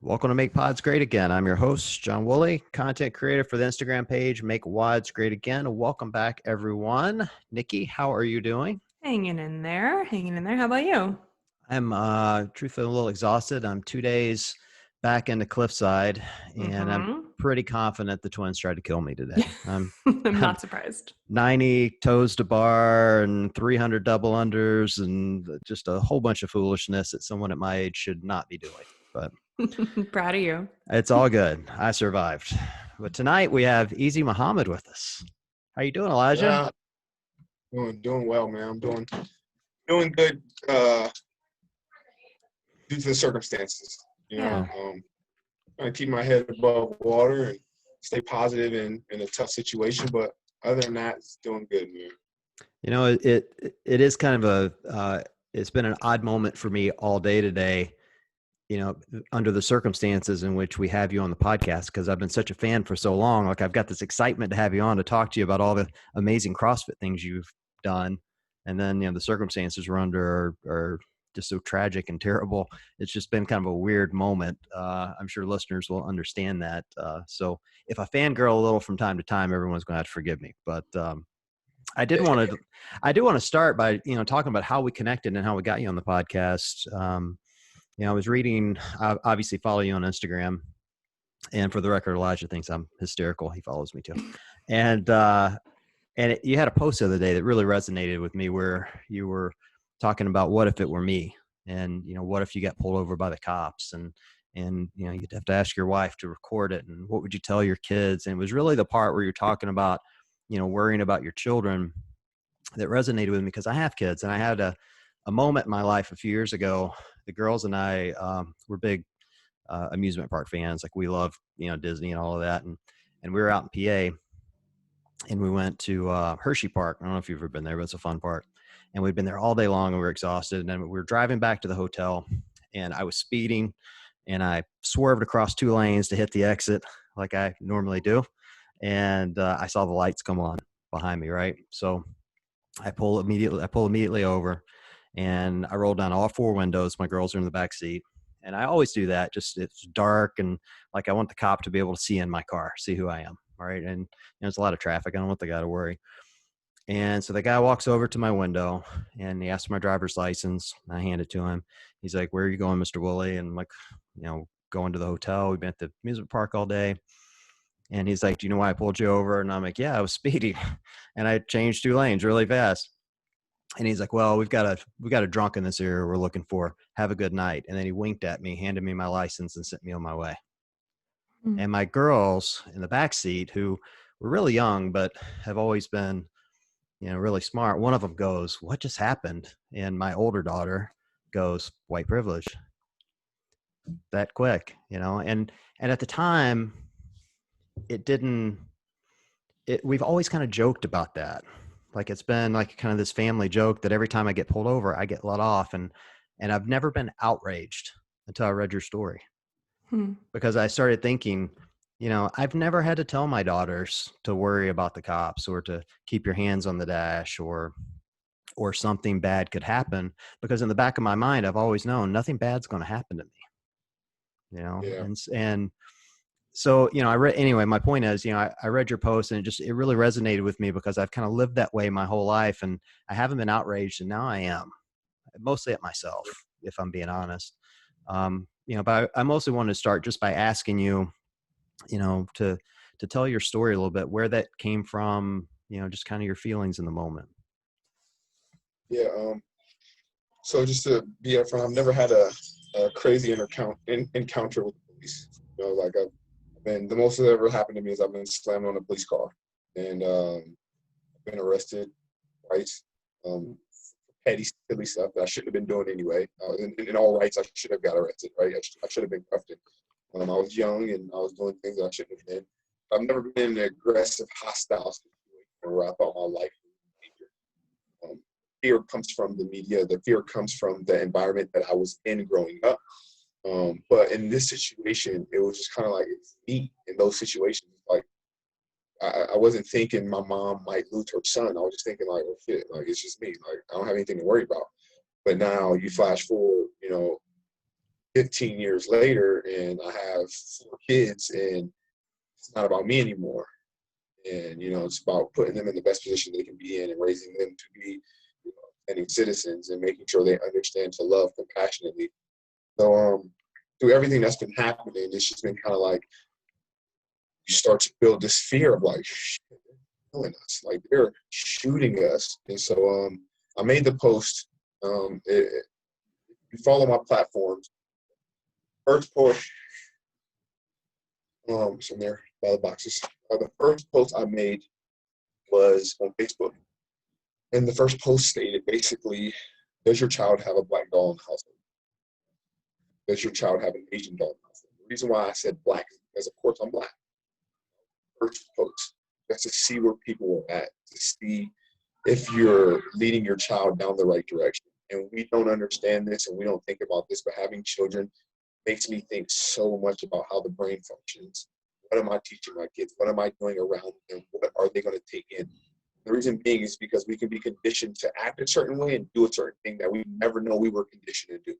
Welcome to Make Pods Great Again. I'm your host, John Woolley, content creator for the Instagram page, Make Wads Great Again. Welcome back, everyone. Nikki, how are you doing? Hanging in there. How about you? I'm truthfully a little exhausted. I'm 2 days back into Cliffside, and I'm pretty confident the twins tried to kill me today. I'm I'm not surprised. 90 toes to bar and 300 double unders and just a whole bunch of foolishness that someone at my age should not be doing. But proud of you. it's all good. I survived. But tonight we have Easy Muhammad with us. How you doing, Elijah? Yeah, doing well, man. I'm doing good due to the circumstances. Trying to keep my head above water and stay positive in a tough situation. But other than that, it's doing good, man. You know, it is kind of it's been an odd moment for me all day today, you know, under the circumstances in which we have you on the podcast, because I've been such a fan for so long. Like, I've got this excitement to have you on to talk to you about all the amazing CrossFit things you've done. And then, you know, the circumstances we're under are just so tragic and terrible. It's just been kind of a weird moment. I'm sure listeners will understand that. So if I fangirl a little from time to time, everyone's going to have to forgive me. But I do want to start by, you know, talking about how we connected and how we got you on the podcast. You know, I was reading, I obviously follow you on Instagram, and for the record, Elijah thinks I'm hysterical. He follows me too. And you had a post the other day that really resonated with me, where you were talking about what if it were me, and, you know, what if you got pulled over by the cops, and, you know, you'd have to ask your wife to record it, and what would you tell your kids? And it was really the part where you're talking about, you know, worrying about your children that resonated with me, because I have kids, and I had a moment in my life a few years ago. The girls and I were big amusement park fans. Like, we love, you know, Disney and all of that. And we were out in PA, and we went to Hershey Park. I don't know if you've ever been there, but it's a fun park. And we'd been there all day long, and we were exhausted. And then we were driving back to the hotel, and I was speeding, and I swerved across 2 lanes to hit the exit like I normally do. And I saw the lights come on behind me, right? So I pull immediately over, and I roll down all 4 windows. My girls are in the back seat, and I always do that. Just, it's dark, and like, I want the cop to be able to see in my car, see who I am. All right. And, you know, there's a lot of traffic. I don't want the guy to worry. And so the guy walks over to my window, and he asks for my driver's license. I hand it to him. He's like, "Where are you going, Mr. Woolley?" And I'm like, you know, going to the hotel. We've been at the amusement park all day. And he's like, "Do you know why I pulled you over?" And I'm like, "Yeah, I was speeding, and I changed 2 lanes really fast." And he's like, "Well, we've got a drunk in this area we're looking for. Have a good night." And then he winked at me, handed me my license, and sent me on my way. And my girls in the back seat, who were really young but have always been, you know, really smart, one of them goes, "What just happened?" And my older daughter goes, "White privilege." That quick, you know. And at the time, we've always kind of joked about that. Like, it's been like kind of this family joke that every time I get pulled over, I get let off. And I've never been outraged until I read your story, because I started thinking, you know, I've never had to tell my daughters to worry about the cops, or to keep your hands on the dash, or something bad could happen, because in the back of my mind, I've always known nothing bad's going to happen to me, you know? Yeah. And so, you know, anyway, my point is, you know, I read your post, and it really resonated with me, because I've kind of lived that way my whole life, and I haven't been outraged. And now I am, mostly at myself, if I'm being honest. You know, but I mostly wanted to start just by asking you, you know, to tell your story a little bit, where that came from, you know, just kind of your feelings in the moment. Yeah. So just to be upfront, I've never had a crazy encounter with the police. You know, like, the most that ever happened to me is I've been slammed on a police car, and I've been arrested twice. Petty, silly stuff that I shouldn't have been doing anyway. In all rights, I should have got arrested, right? I should have been cuffed. I was young, and I was doing things that I shouldn't have been. I've never been in an aggressive, hostile situation where I thought my life was in danger. Fear comes from the media. The fear comes from the environment that I was in growing up. But in this situation, it was just kind of like, it's me in those situations. Like, I wasn't thinking my mom might lose her son. I was just thinking, like, oh shit, like, it's just me. Like, I don't have anything to worry about. But now you flash forward, you know, 15 years later, and I have 4 kids, and it's not about me anymore. And, it's about putting them in the best position they can be in and raising them to be any citizens and making sure they understand to love compassionately. So through everything that's been happening, it's just been kind of like you start to build this fear of like, they're killing us, like they're shooting us. And so I made the post. You follow my platforms. First post, it's in there by the boxes. The first post I made was on Facebook. And the first post stated basically, does your child have a black doll in the household? Does your child have an Asian doll in the household? The reason why I said black is because, of course, I'm black. First post, just to see where people are at, to see if you're leading your child down the right direction. And we don't understand this and we don't think about this, but having children makes me think so much about how the brain functions. What am I teaching my kids? What am I doing around them? What are they going to take in? The reason being is because we can be conditioned to act a certain way and do a certain thing that we never know we were conditioned to do.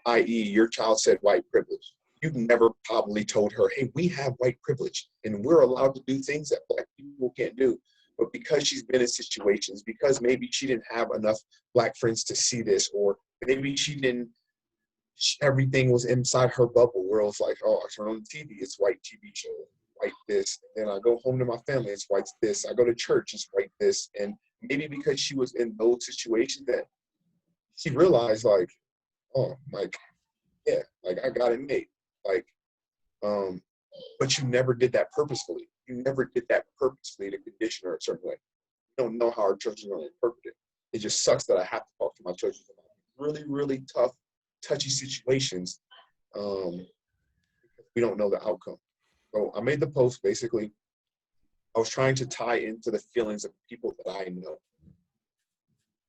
I.e., your child said white privilege. You've never probably told her, hey, we have white privilege and we're allowed to do things that black people can't do. But because she's been in situations, because maybe she didn't have enough black friends to see this, or maybe everything was inside her bubble where it was like, oh, I turn on the TV, it's white TV show, white this. And then I go home to my family, it's white this. I go to church, it's white this. And maybe because she was in those situations that she realized like, oh, like, yeah, like I got it made. Like, but you never did that purposefully. You never did that purposefully to condition her a certain way. You don't know how our children are going to interpret it. It just sucks that I have to talk to my children about really, really tough, touchy situations because we don't know the outcome. So I made the post basically. I was trying to tie into the feelings of people that I know.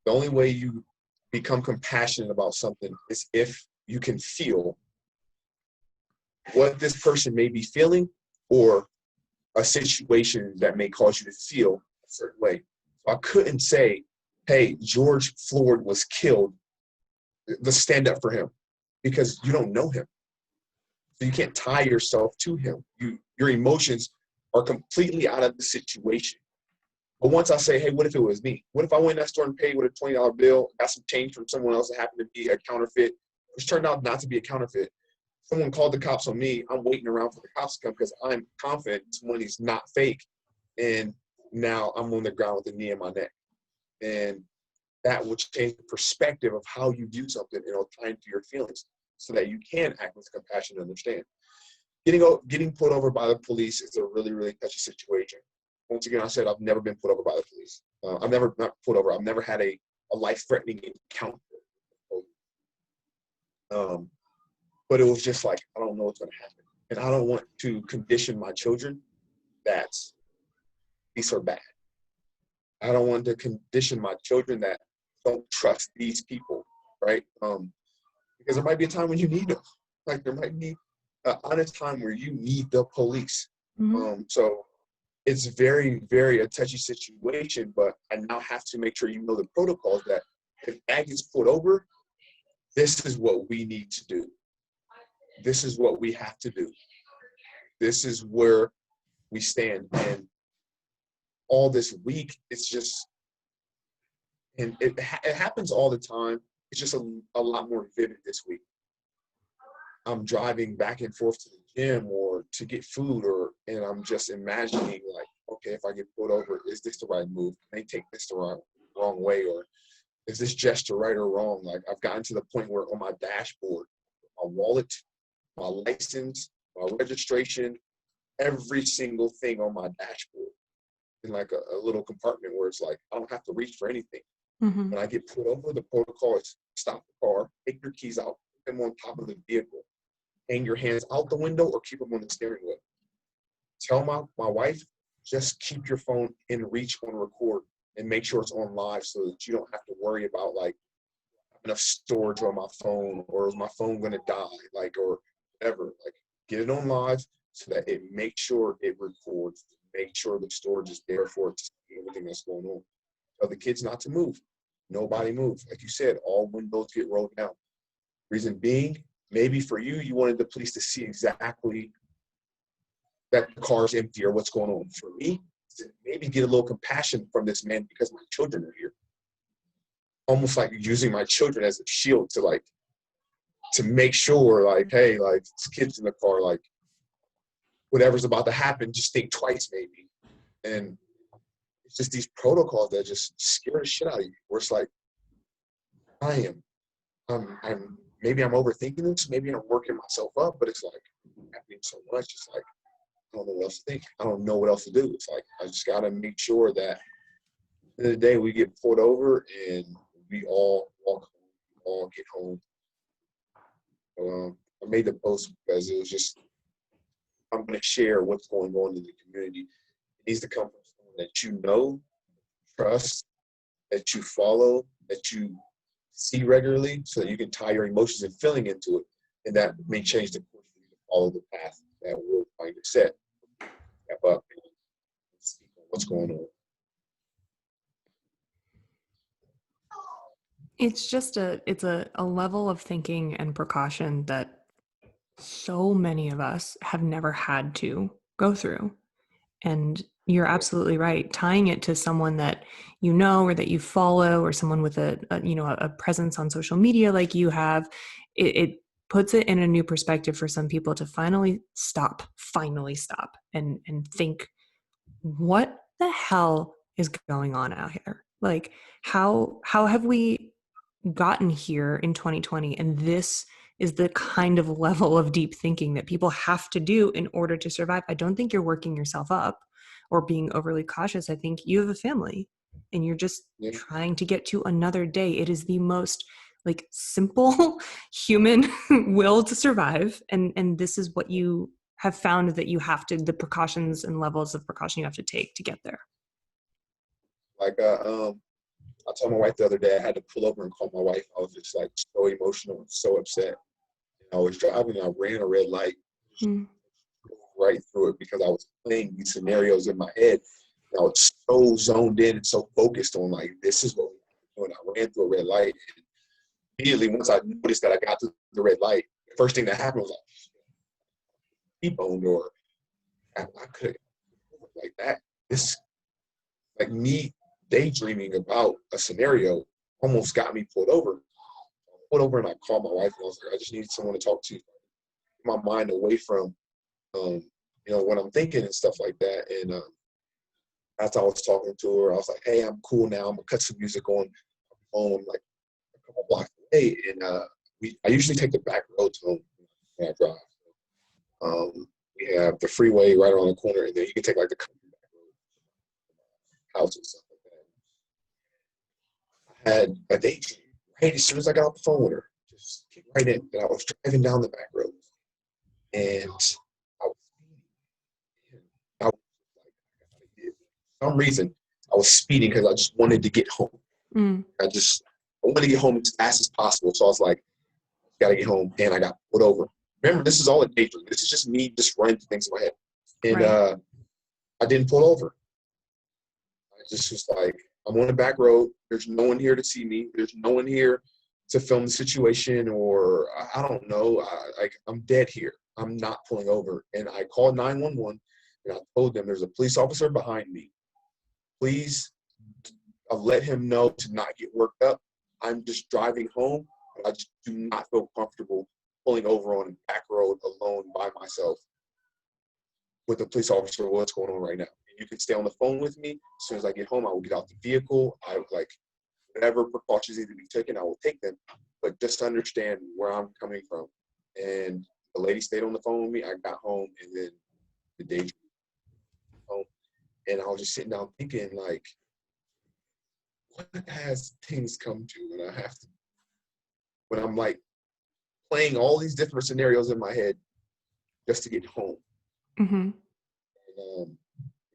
The only way you become compassionate about something is if you can feel what this person may be feeling or a situation that may cause you to feel a certain way. So I couldn't say, hey, George Floyd was killed. Let's stand up for him, because you don't know him. So you can't tie yourself to him. Your emotions are completely out of the situation. But once I say, hey, what if it was me? What if I went in that store and paid with a $20 bill, got some change from someone else that happened to be a counterfeit, which turned out not to be a counterfeit? Someone called the cops on me. I'm waiting around for the cops to come because I'm confident this money's not fake. And now I'm on the ground with a knee in my neck. And that will change the perspective of how you view something, and it'll tie into your feelings so that you can act with compassion and understand. Getting pulled over by the police is a really, really touchy situation. Once again, I said I've never been pulled over by the police. I've never not pulled over. I've never had a life-threatening encounter. But it was just like, I don't know what's going to happen. And I don't want to condition my children that these are bad. I don't want to condition my children that don't trust these people, right? Because there might be a time when you need them. Like there might be an honest time where you need the police. Mm-hmm. So it's very, very a touchy situation, but I now have to make sure you know the protocols that if Ag gets pulled over, this is what we need to do. This is what we have to do. This is where we stand. And all this week, it's just, and it happens all the time. It's just a lot more vivid this week. I'm driving back and forth to the gym or to get food, and I'm just imagining like, okay, if I get pulled over, is this the right move? Can they take this the wrong way? Or is this gesture right or wrong? Like I've gotten to the point where on my dashboard, my wallet, my license, my registration, every single thing on my dashboard in like a little compartment where it's like, I don't have to reach for anything. Mm-hmm. When I get pulled over, the protocol is stop the car, take your keys out, put them on top of the vehicle, hang your hands out the window or keep them on the steering wheel. Tell my wife, just keep your phone in reach on record and make sure it's on live so that you don't have to worry about like enough storage on my phone or is my phone going to die, like, or whatever. Like get it on live so that it makes sure it records, make sure the storage is there for it to see everything that's going on. Tell the kids not to move. Nobody move. Like you said, all windows get rolled down. Reason being, maybe for you, you wanted the police to see exactly that the car's empty or what's going on. For me, to maybe get a little compassion from this man because my children are here. Almost like using my children as a shield to make sure, like, hey, like, this kid's in the car, like, whatever's about to happen, just think twice maybe. And it's just these protocols that just scare the shit out of you, where it's like, I'm maybe I'm overthinking this, maybe I'm working myself up, but it's like happening so much, it's like, I don't know what else to think. I don't know what else to do. It's like, I just got to make sure that at the end of the day, we get pulled over and we all walk home, we all get home. I made the post because it was just, I'm going to share what's going on in the community. It needs to come from someone that you know, trust, that you follow, that you see regularly, so that you can tie your emotions and feeling into it. And that may change the course for you to follow the path that we're trying to set. Step up and speak on what's going on. It's just it's a level of thinking and precaution that so many of us have never had to go through. And you're absolutely right. Tying it to someone that you know or that you follow, or someone with a presence on social media like you have, it puts it in a new perspective for some people to finally stop and think, what the hell is going on out here? Like, how have we gotten here in 2020, and this is the kind of level of deep thinking that people have to do in order to survive? I don't think you're working yourself up or being overly cautious. I think you have a family and you're just trying to get to another day. It is the most like simple human will to survive, and this is what you have found that you have to, the precautions and levels of precaution you have to take to get there. Like I told my wife the other day I had to pull over and call my wife. I was just like so emotional and so upset. And I was driving and I ran a red light right through it because I was playing these scenarios in my head. And I was so zoned in and so focused on like, this is what we're doing. I ran through a red light. And immediately once I noticed that I got to the red light, the first thing that happened was like, T-boned, or I could have like that. This, like me daydreaming about a scenario almost got me pulled over. I pulled over and I called my wife and I was like, I just need someone to talk to. Get my mind away from, what I'm thinking and stuff like that. And after I was talking to her, I was like, hey, I'm cool now. I'm gonna cut some music on my phone, like a couple blocks away. And I usually take the back roads home when I drive. We have the freeway right around the corner, and then you can take like the country back road, house and stuff like that. I had a daydream right as soon as I got off the phone with her, just kicked right in, and I was driving down the back road, and I was like, for some reason, I was speeding because I just wanted to get home. I wanted to get home as fast as possible, so I was like, gotta get home, and I got pulled over. Remember, this is all a daydream. This is just me just running through things in my head. And I didn't pull over. I just was like, I'm on the back road. There's no one here to see me. There's no one here to film the situation, or I don't know. I'm dead here. I'm not pulling over. And I called 911, and I told them there's a police officer behind me. Please let him know to not get worked up. I'm just driving home. I just do not feel comfortable pulling over on a back road alone by myself with the police officer. What's going on right now? And you can stay on the phone with me. As soon as I get home, I will get out the vehicle. I would like whatever precautions need to be taken, I will take them. But just understand where I'm coming from. And the lady stayed on the phone with me. I got home, and then the day home, and I was just sitting down thinking, like, what has things come to when I have to, when I'm like playing all these different scenarios in my head just to get home. And,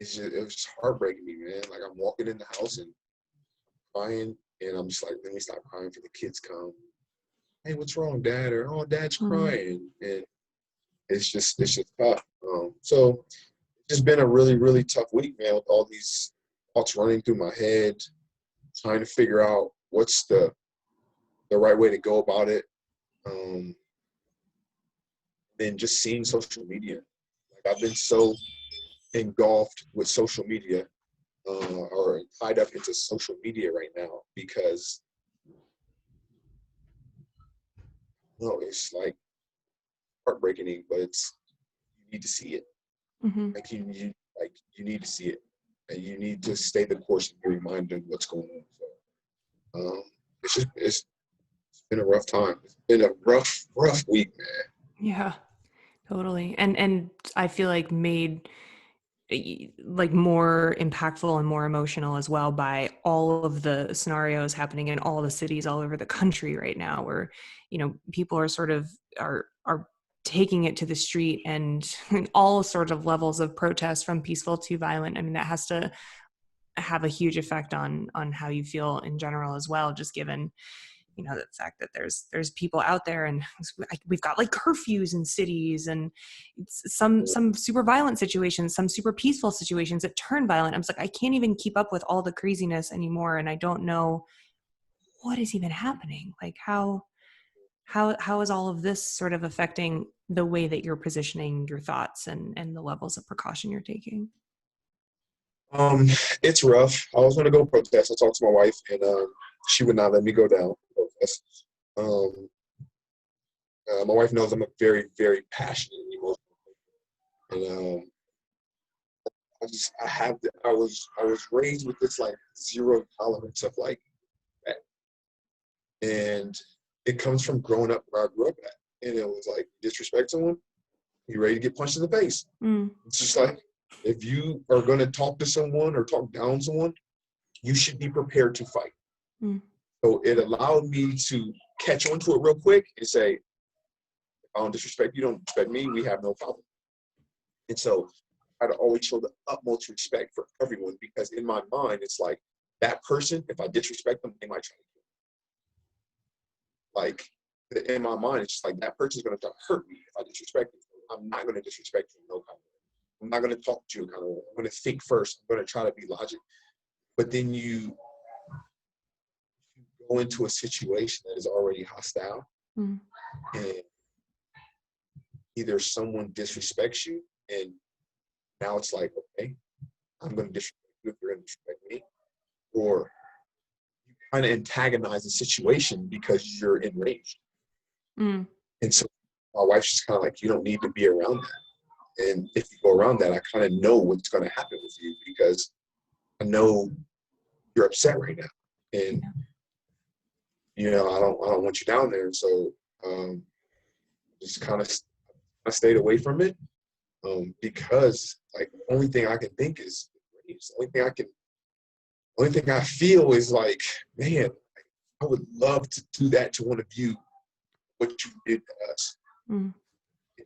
it was just heartbreaking me, man. Like, I'm walking in the house and crying, and I'm just like, let me stop crying for the kids come. Hey, what's wrong, Dad? Or, oh, Dad's crying. And it's just tough. So it's just been a really, really tough week, man, with all these thoughts running through my head, trying to figure out what's the right way to go about it. then just seeing social media. Like I've been so engulfed with social media or tied up into social media right now because it's like heartbreaking, but it's you need to see it. Mm-hmm. Like you need to see it, and you need to stay the course and be reminded of what's going on. So it's been a rough time. It's been a rough week, man. Yeah, totally. And I feel like made like more impactful and more emotional as well by all of the scenarios happening in all the cities all over the country right now, where people are sort of are taking it to the street, and all sorts of levels of protest from peaceful to violent. I mean, that has to have a huge effect on how you feel in general as well, just given the fact that there's people out there, and we've got like curfews in cities, and some super violent situations, some super peaceful situations that turn violent. I'm just like, I can't even keep up with all the craziness anymore, and I don't know what is even happening. Like how is all of this sort of affecting the way that you're positioning your thoughts and the levels of precaution you're taking? It's rough. I was gonna go protest. I talked to my wife, and she would not let me go down protest. My wife knows I'm a very, very passionate and emotional person, and I was raised with this like zero tolerance of like that, and it comes from growing up where I grew up at, and it was like disrespect someone, you ready to get punched in the face. It's just like, if you are going to talk to someone or talk down someone, you should be prepared to fight. So it allowed me to catch on to it real quick and say, if I don't disrespect you, don't respect me, we have no problem. And so I try to always show the utmost respect for everyone, because in my mind, it's like, that person, if I disrespect them, they might try to kill me. Like, in my mind, it's just like, that person's going to try to hurt me if I disrespect them. I'm not going to disrespect you in no kind of way. I'm not going to talk to you kind of way. I'm going to think first. I'm going to try to be logical. But then you go into a situation that is already hostile, and either someone disrespects you, and now it's like, okay, I'm going to disrespect you if you're going to disrespect me, or you kind of antagonize the situation because you're enraged. And so my wife's just kind of like, you don't need to be around that. And if you go around that, I kind of know what's going to happen with you, because I know you're upset right now, and I don't want you down there. And so just kind of I stayed away from it, because like the only thing I can think is rage. The only thing I feel is like, man, I would love to do that to one of you, what you did to us. And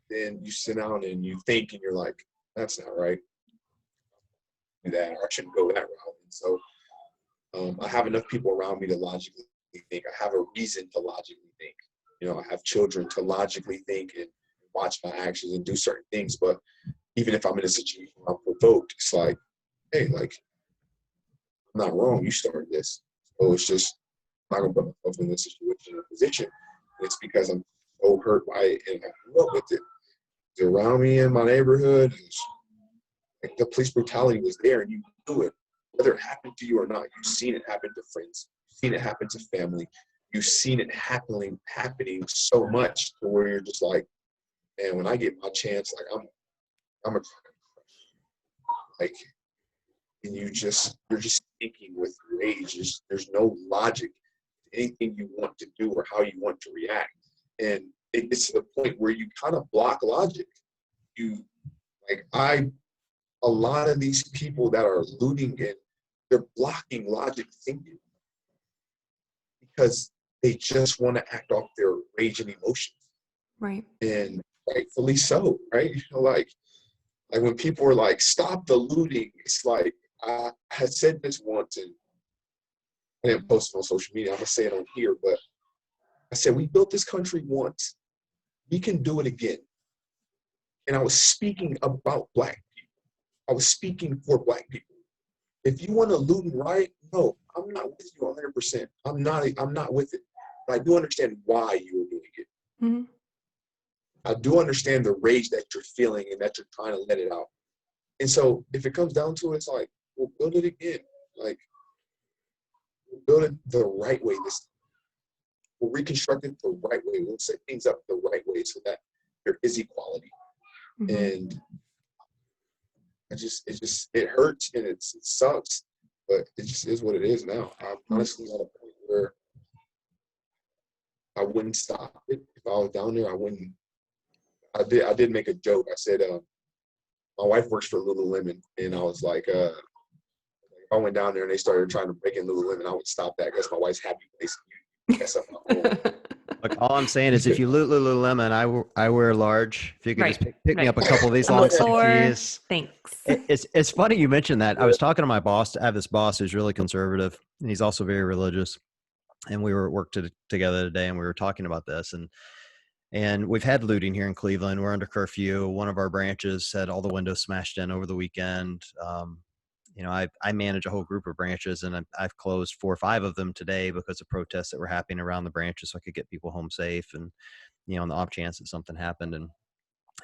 then you sit down and you think, and you're like, that's not right. That, or I shouldn't go that route. And so I have enough people around me to logically think. I have a reason to logically think. I have children to logically think and watch my actions and do certain things. But even if I'm in a situation where I'm provoked, it's like, hey, like, I'm not wrong. You started this. So it's just, I'm not going to put myself in this situation or position. It's because I'm so hurt by it, and I grew up with it. It's around me in my neighborhood. Like, the police brutality was there, and you knew it. Whether it happened to you or not, you've seen it happen to friends. You've seen it happen to family. You've seen it happening so much to where you're just like, man, when I get my chance, like I'm a like, and you're just thinking with rage. There's no logic to anything you want to do or how you want to react, and it gets to the point where you kind of block logic. A lot of these people that are looting, and they're blocking logic thinking because they just want to act off their rage and emotions. Right. And rightfully so, right? Like when people are like, stop the looting, it's like, I had said this once, and I didn't post it on social media. I'm going to say it on here, but I said, we built this country once. We can do it again. And I was speaking about Black people. I was speaking for Black people. If you want to loot and riot, no, I'm not with you 100%. I'm not with it. But I do understand why you were doing it. I do understand the rage that you're feeling and that you're trying to let it out. And so if it comes down to it, it's like, we'll build it again. Like, we'll build it the right way this time. We'll reconstruct it the right way. We'll set things up the right way so that there is equality. Mm-hmm. And it hurts and it sucks, but it just is what it is now. I'm honestly at a point where I wouldn't stop it. If I was down there, I wouldn't. I did make a joke. I said, my wife works for Lululemon, and I was like, if I went down there and they started trying to break in Lululemon, I would stop that. That's my wife's happy place. That's up my home. Look, all I'm saying is if you loot Lululemon, I wear large. If you could Right, just pick me right. up a couple of these I'm long a sleeve four. tees. Thanks. It's funny you mentioned that. I was talking to my boss. I have this boss who's really conservative, and he's also very religious. And we were at work together today, and we were talking about this. And we've had looting here in Cleveland. We're under curfew. One of our branches had all the windows smashed in over the weekend. I manage a whole group of branches, and I've closed 4 or 5 of them today because of protests that were happening around the branches, so I could get people home safe. And on the off chance that something happened.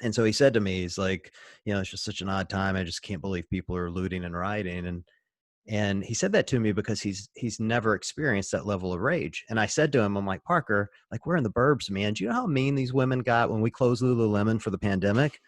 And so he said to me, he's like, it's just such an odd time. I just can't believe people are looting and rioting. And he said that to me because he's never experienced that level of rage. And I said to him, I'm like, Parker, like, we're in the burbs, man. Do you know how mean these women got when we closed Lululemon for the pandemic?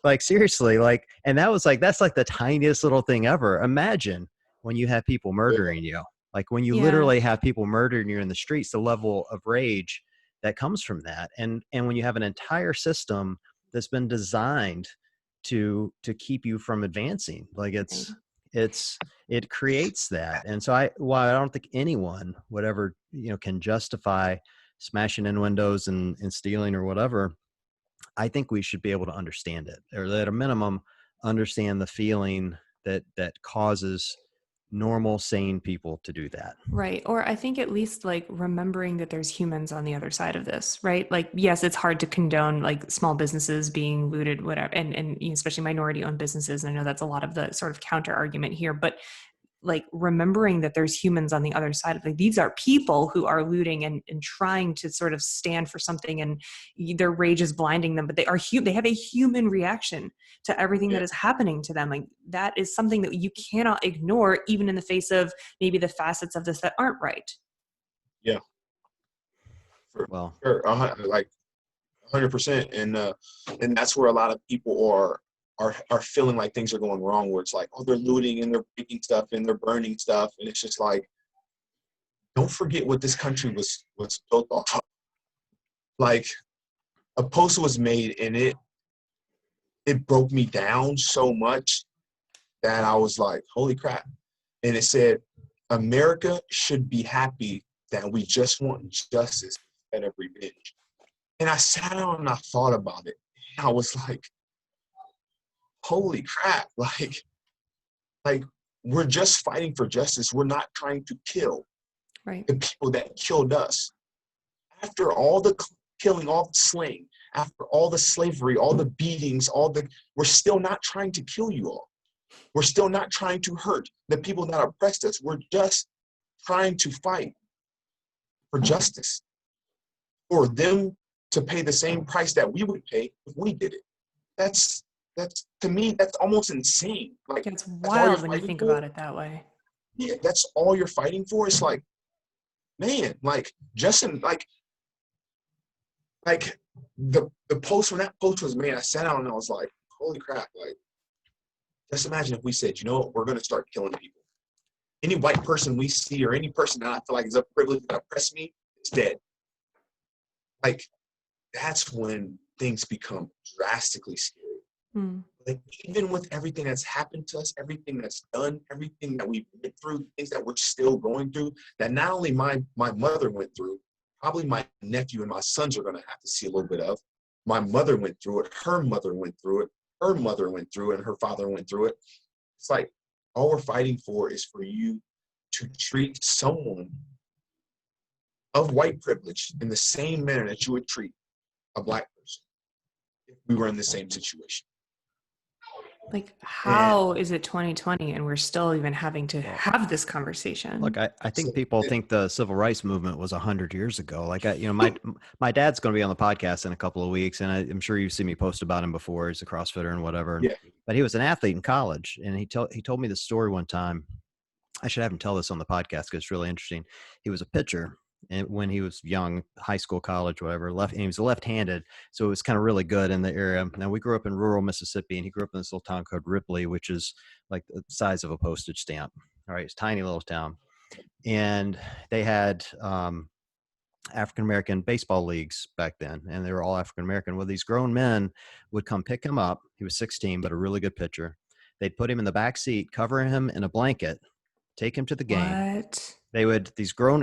Like seriously, and that was that's like the tiniest little thing ever. Imagine when you have people murdering you, like when you literally have people murdering you in the streets, the level of rage that comes from that. And when you have an entire system that's been designed to keep you from advancing, it creates that. And so while I don't think anyone would ever, can justify smashing in windows and stealing or whatever, I think we should be able to understand it, or at a minimum, understand the feeling that causes normal, sane people to do that. Right. Or I think at least remembering that there's humans on the other side of this, right? Yes, it's hard to condone small businesses being looted, whatever, and especially minority owned businesses. And I know that's a lot of the sort of counter argument here, but remembering that there's humans on the other side of these are people who are looting and trying to sort of stand for something, and their rage is blinding them, but they have a human reaction to everything that is happening to them. That is something that you cannot ignore, even in the face of maybe the facets of this that aren't right. Yeah. Sure. 100%. And that's where a lot of people are feeling like things are going wrong, where it's like, oh, they're looting and they're breaking stuff and they're burning stuff. And it's just like, don't forget what this country was built off of. A post was made and it broke me down so much that I was like, holy crap. And it said, America should be happy that we just want justice instead of revenge. And I sat down and I thought about it. And I was like, holy crap. We're just fighting for justice. We're not trying to kill the people that killed us. After all the killing, all the slaying, after all the slavery, all the beatings, we're still not trying to kill you all. We're still not trying to hurt the people that oppressed us. We're just trying to fight for justice, for them to pay the same price that we would pay if we did it. That's to me, that's almost insane. It's wild when you think about it that way. Yeah, that's all you're fighting for. It's like, man, Justin, the post, when that post was made, I sat down and I was like, holy crap. Just imagine if we said, you know what, we're going to start killing people. Any white person we see, or any person that I feel like is privileged that oppressed me, is dead. That's when things become drastically scary. Even with everything that's happened to us, everything that's done, everything that we've been through, things that we're still going through, that not only my mother went through, probably my nephew and my sons are going to have to see a little bit of. My mother went through it. Her mother went through it. Her mother went through it, and her father went through it. It's like, all we're fighting for is for you to treat someone of white privilege in the same manner that you would treat a black person if we were in the same situation. Like, And how is it 2020 and we're still even having to Well, have this conversation? look, I think so, people think the civil rights movement was 100 years ago. Like, my dad's going to be on the podcast in a couple of weeks, and I'm sure you've seen me post about him before. He's a CrossFitter and whatever. yeah, But he was an athlete in college, and he told me the story one time. I should have him tell this on the podcast because it's really interesting. He was a pitcher, and when he was young, high school, college, whatever, and he was left-handed, so it was kind of really good in the area. Now, we grew up in rural Mississippi, and he grew up in this little town called Ripley, which is like the size of a postage stamp. All right, it's a tiny little town, and they had African American baseball leagues back then, and they were all African American. Well, these grown men would come pick him up. He was 16, but a really good pitcher. They'd put him in the back seat, cover him in a blanket, take him to the game. What?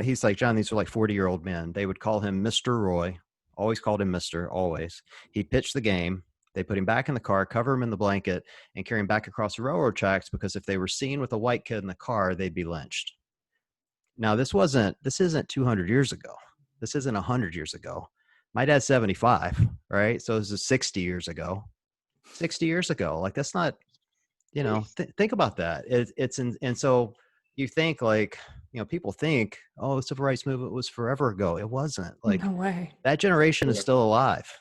He's like, John, these are like 40-year-old men. They would call him Mr. Roy, always called him Mr. Always. He'd pitch the game. They put him back in the car, cover him in the blanket, and carry him back across the railroad tracks because if they were seen with a white kid in the car, they'd be lynched. Now, this isn't 200 years ago. This isn't 100 years ago. My dad's 75, right? So this is 60 years ago. 60 years ago. Like, that's not, think about that. And so you think like, people think, oh, the civil rights movement was forever ago. It wasn't. Like, No way. that generation is yeah, still alive.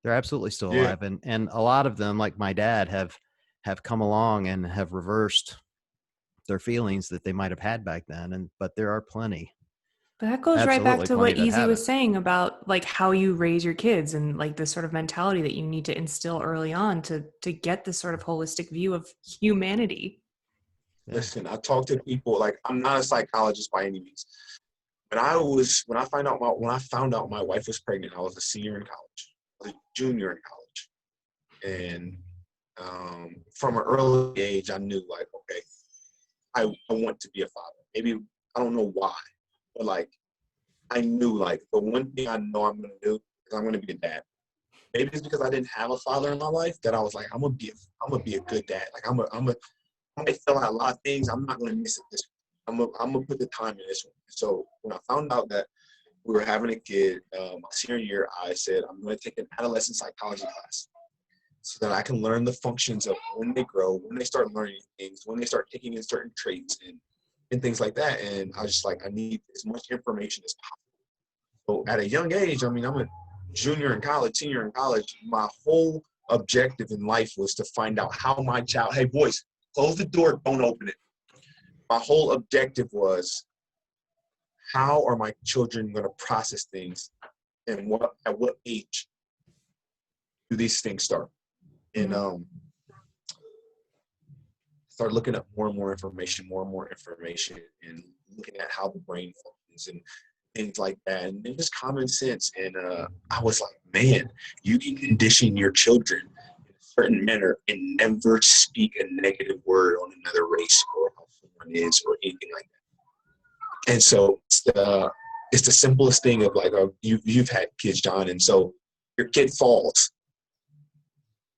They're absolutely still yeah. alive. And a lot of them, like my dad, have come along and have reversed their feelings that they might have had back then. But there are plenty, But that goes right back absolutely to plenty what that Easy was haven't. saying about like how you raise your kids and like the sort of mentality that you need to instill early on to get this sort of holistic view of humanity. Yeah. Listen, I talk to people, like, I'm not a psychologist by any means. When I found out my wife was pregnant, I was a senior in college. I was a junior in college. And from an early age, I knew, like, okay, I want to be a father. Maybe, I don't know why, but like, I knew, like, the one thing I know I'm going to do is I'm going to be a dad. Maybe it's because I didn't have a father in my life that I was like, I'm gonna be a good dad. Like, I might fill out a lot of things. I'm not gonna miss it this one. I'm gonna put the time in this one. So when I found out that we were having a kid, my senior year, I said, I'm gonna take an adolescent psychology class so that I can learn the functions of when they grow, when they start learning things, when they start taking in certain traits and things like that. And I was just like, I need as much information as possible. So at a young age, I mean, I'm a junior in college, senior in college, my whole objective in life was to find out how my child, hey, boys, close the door, don't open it. My whole objective was, how are my children going to process things, and at what age do these things start? And start looking up more and more information, and looking at how the brain functions and things like that, and just common sense. And I was like, man, you can condition your children in a certain manner and never speak a negative word on another race or how someone is or anything like that. And so it's the simplest thing of like, you've had kids, John, and so your kid falls,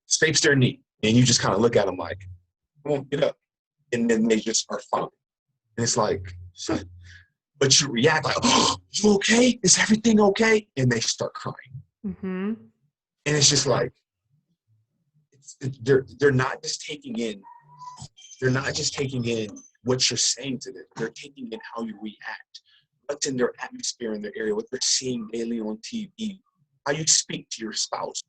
scrapes their knee, and you just kind of look at them like, come on, get up, and then they just are fine. And it's like, but you react like, oh, you okay? Is everything okay? And they start crying. Mm-hmm. And it's just like, they're not just taking in what you're saying to them. They're taking in how you react, what's in their atmosphere in their area, what they're seeing daily on TV, how you speak to your spouse,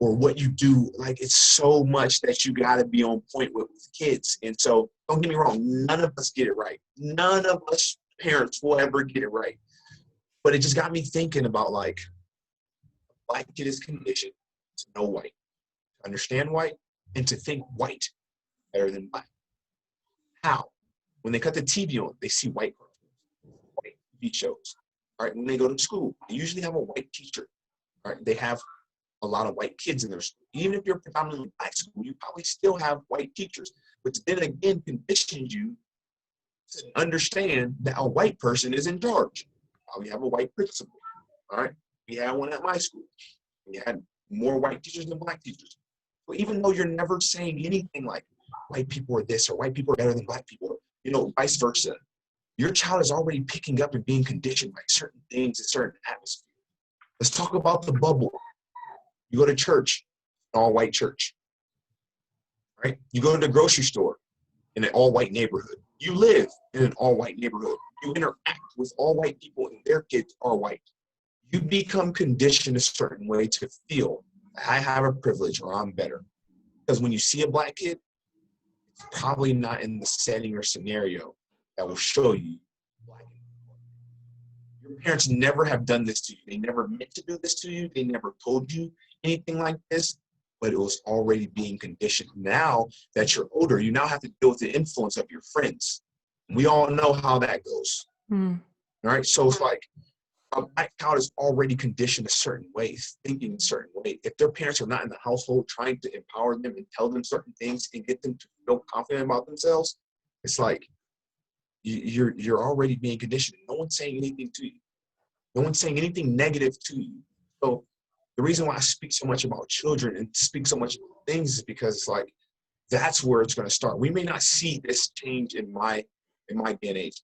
or what you do. Like, it's so much that you got to be on point with kids. And so don't get me wrong, none of us get it right. None of us parents will ever get it right. But it just got me thinking about, like, black kid is conditioned to know white, to understand white, and to think white better than black. How? When they cut the TV on, they see white cartoons, white TV shows. All right, when they go to school, they usually have a white teacher. All right, they have a lot of white kids in their school. Even if you're predominantly black school, you probably still have white teachers, which then again conditions you to understand that a white person is in charge. We have a white principal. All right, we had one at my school. We had more white teachers than black teachers. So even though you're never saying anything like white people are this or white people are better than black people, vice versa, your child is already picking up and being conditioned by certain things in certain atmosphere. Let's talk about the bubble. You go to church, all white church. right? You go to the grocery store in an all-white neighborhood. You live in an all-white neighborhood. You interact with all-white people and their kids are white. You become conditioned a certain way to feel, I have a privilege or I'm better. Because when you see a black kid, it's probably not in the setting or scenario that will show you black. Your parents never have done this to you. They never meant to do this to you. They never told you anything like this, but it was already being conditioned. Now that you're older, you now have to deal with the influence of your friends. We all know how that goes. All right. So it's like a black child is already conditioned a certain way, thinking a certain way. If their parents are not in the household trying to empower them and tell them certain things and get them to feel confident about themselves, it's like you're already being conditioned. No one's saying anything to you. No one's saying anything negative to you. So the reason why I speak so much about children and speak so much about things is because it's like that's where it's going to start. We may not see this change in my day and age.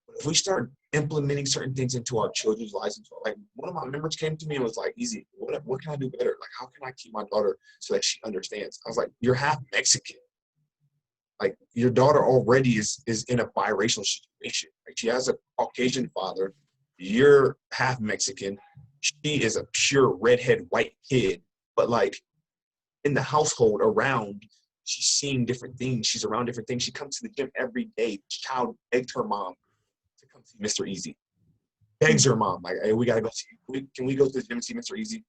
But if we start implementing certain things into our children's lives, like one of my members came to me and was like, "Easy, what can I do better? Like, how can I keep my daughter so that she understands?" I was like, "You're half Mexican. Like, your daughter already is in a biracial situation. Like, she has a Caucasian father. You're half Mexican. She is a pure redhead white kid. But like in the household around, she's seeing different things. She's around different things. She comes to the gym every day. The child begged her mom to come see Mr. Easy. Begs her mom, like, "Hey, we gotta go see. Can we go to the gym and see Mr. Easy?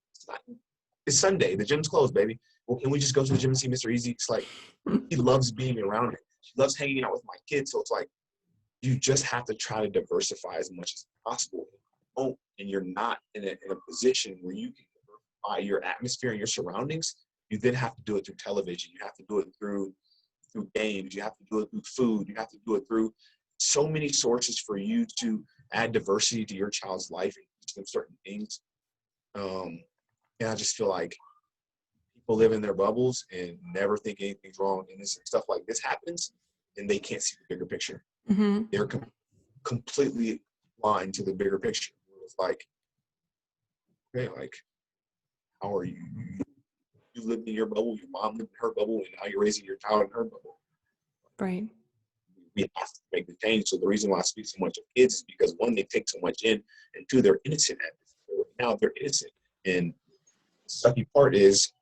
It's Sunday. The gym's closed, baby. Well, can we just go to the gym and see Mr. Easy?" It's like he loves being around it. She loves hanging out with my kids. So it's like you just have to try to diversify as much as possible. Oh, and you're not in a position where you can diversify your atmosphere and your surroundings. You then have to do it through television. You have to do it through games. You have to do it through food. You have to do it through so many sources for you to add diversity to your child's life and teach them certain things. And I just feel like people live in their bubbles and never think anything's wrong. And this stuff like this happens, and they can't see the bigger picture. Mm-hmm. They're completely blind to the bigger picture. It's like, okay, like, how are you? You lived in your bubble, your mom lived in her bubble, and now you're raising your child in her bubble. Right. We have to make the change. So the reason why I speak so much of kids is because, one, they take so much in, and two, they're innocent at this. Now they're innocent. And the sucky part is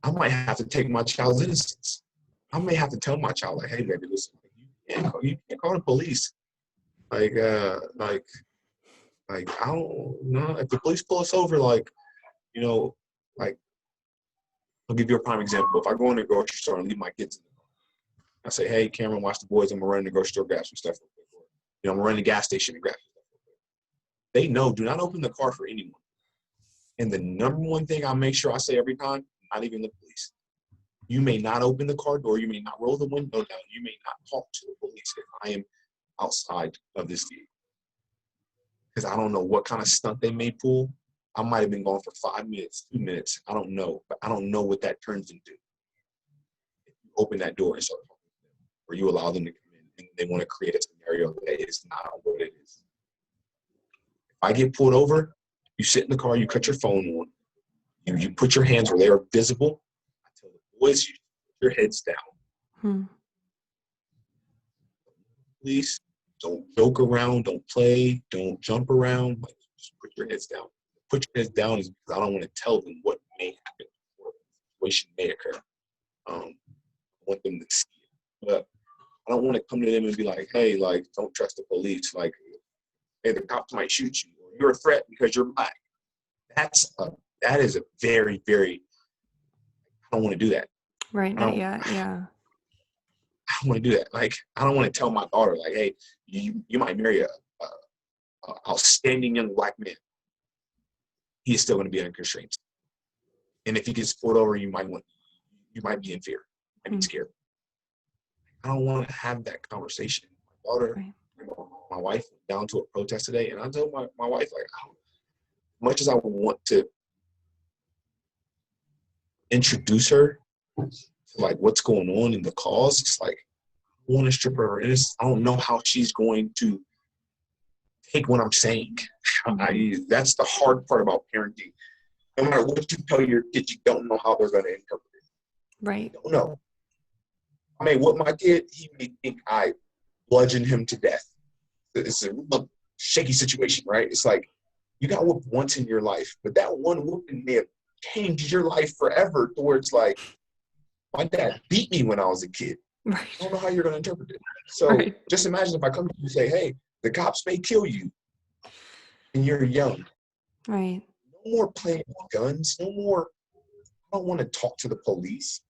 I might have to take my child's innocence. I may have to tell my child, like, "Hey, baby, listen, you can't call the police. Like, I don't know. If the police pull us over, like, like, I'll give you a prime example. If I go in the grocery store and leave my kids in the car, I say, "Hey, Cameron, watch the boys. I'm going to run in the grocery store, grab some stuff real quick. I'm going to run in the gas station and grab some stuff real quick." They know, do not open the car for anyone. And the number one thing I make sure I say every time, not even the police. You may not open the car door. You may not roll the window down. You may not talk to the police if I am outside of this vehicle. Because I don't know what kind of stunt they may pull. I might have been gone for 5 minutes, 2 minutes. I don't know. But I don't know what that turns into. If you open that door and start talking to them, or you allow them to come in and they want to create a scenario that is not what it is. If I get pulled over, you sit in the car, you cut your phone on, you put your hands where they are visible. I tell the boys, you put your heads down. Please don't joke around, don't play, don't jump around. Like, just put your heads down. Put your heads down is because I don't want to tell them what may happen or a situation may occur. I want them to see it. But I don't want to come to them and be like, "Hey, like, don't trust the police. Like, hey, the cops might shoot you, or you're a threat because you're black." That is a very, very, I don't want to do that. Right. Not yet. Yeah. I don't want to do that. Like, I don't want to tell my daughter, like, "Hey, you might marry a outstanding young black man. He is still going to be under constraints. And if he gets pulled over, you might be in fear. You might be scared." I don't want to have that conversation. My daughter, my wife went down to a protest today, and I told my wife, like, as much as I want to introduce her to, like, what's going on in the cause, it's like, I want to strip her. And I don't know how she's going to take what I'm saying. That's the hard part about parenting. No matter what you tell your kids, you don't know how they're going to interpret it. Right. I don't know. I may whoop my kid, he may think I bludgeoned him to death. It's a real shaky situation, right? It's like you got whooped once in your life, but that one whooping may have changed your life forever towards like, my dad beat me when I was a kid. Right. I don't know how you're going to interpret it. So Right. just imagine if I come to you and say, hey, the cops may kill you and you're young. Right. No more playing with guns. No more, I don't want to talk to the police.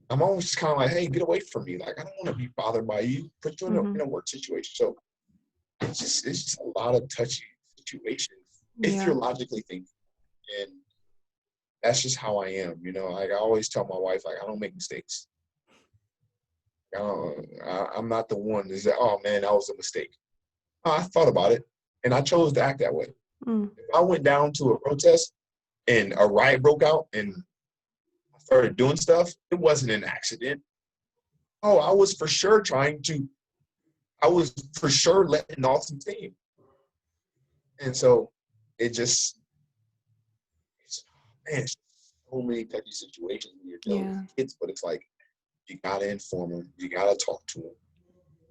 I'm always just kind of like, hey, get away from me. Like, I don't want to be bothered by you. Put you in a work situation. So it's just a lot of touchy situations if you're logically thinking. And that's just how I am. You know, like I always tell my wife, like, I don't make mistakes. I'm not the one that said, oh man, that was a mistake. I thought about it and I chose to act that way. If I went down to a protest and a riot broke out and I started doing stuff, it wasn't an accident. Oh, I was for sure letting off some steam. And so it's so many touchy situations when you're dealing with kids, but it's like, you gotta inform them, you gotta talk to them.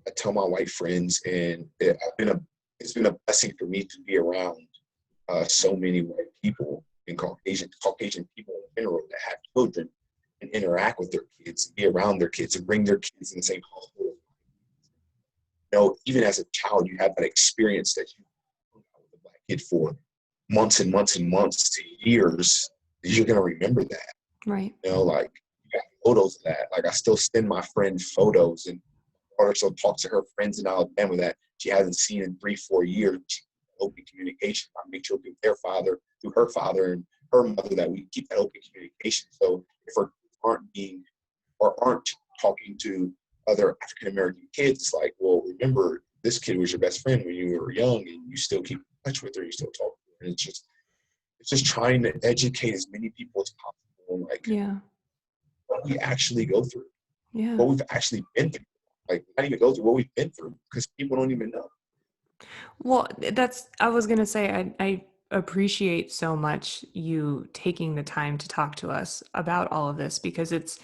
I tell my white friends, and it's been a blessing for me to be around so many white people and Caucasian people in general that have children and interact with their kids, be around their kids, and bring their kids in the same household. You know, even as a child, you have that experience that you hung out with a black kid for months and months and months to years. You're gonna remember that, Right. you know, like you got photos of that. Like I still send my friend photos, and my daughter still talks to her friends in Alabama that she hasn't seen in 3-4 years. Open communication. I make sure through their father, through her father and her mother, that we keep that open communication. So if our kids aren't talking to other African American kids, it's like, well, remember this kid was your best friend when you were young, and you still keep in touch with her, you still talk to her. And it's just trying to educate as many people as possible, like what we actually go through, what we've actually been through, like not even go through what we've been through, because people don't even know. Well, I was going to say, I appreciate so much you taking the time to talk to us about all of this, because it's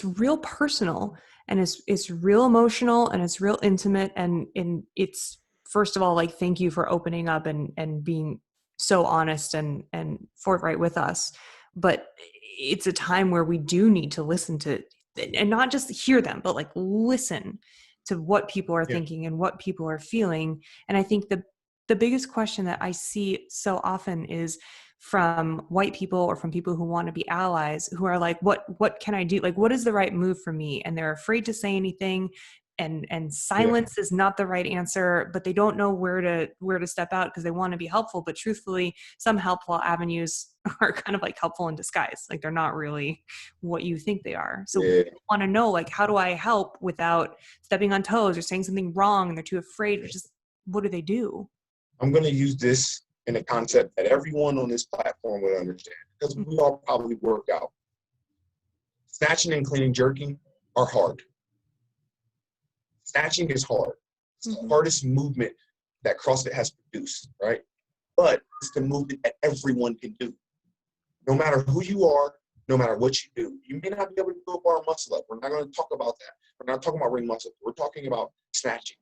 real personal, and it's real emotional, and it's real intimate. And it's, first of all, like, thank you for opening up and being so honest and forthright with us. But it's a time where we do need to listen to, and not just hear them, but like listen to what people are thinking and what people are feeling. And I think the biggest question that I see so often is from white people or from people who want to be allies, who are like, what can I do? Like, what is the right move for me? And they're afraid to say anything. And silence is not the right answer, but they don't know where to step out because they want to be helpful. But truthfully, some helpful avenues are kind of like helpful in disguise. Like, they're not really what you think they are. So people want to know, like, how do I help without stepping on toes or saying something wrong? And they're too afraid. Just, what do they do? I'm going to use this in a concept that everyone on this platform would understand, because we all probably work out. Snatching and clean and jerking are hard. Snatching is hard. It's the hardest movement that CrossFit has produced, right? But it's the movement that everyone can do. No matter who you are, no matter what you do. You may not be able to do a bar muscle up. We're not going to talk about that. We're not talking about ring muscle up. We're talking about snatching.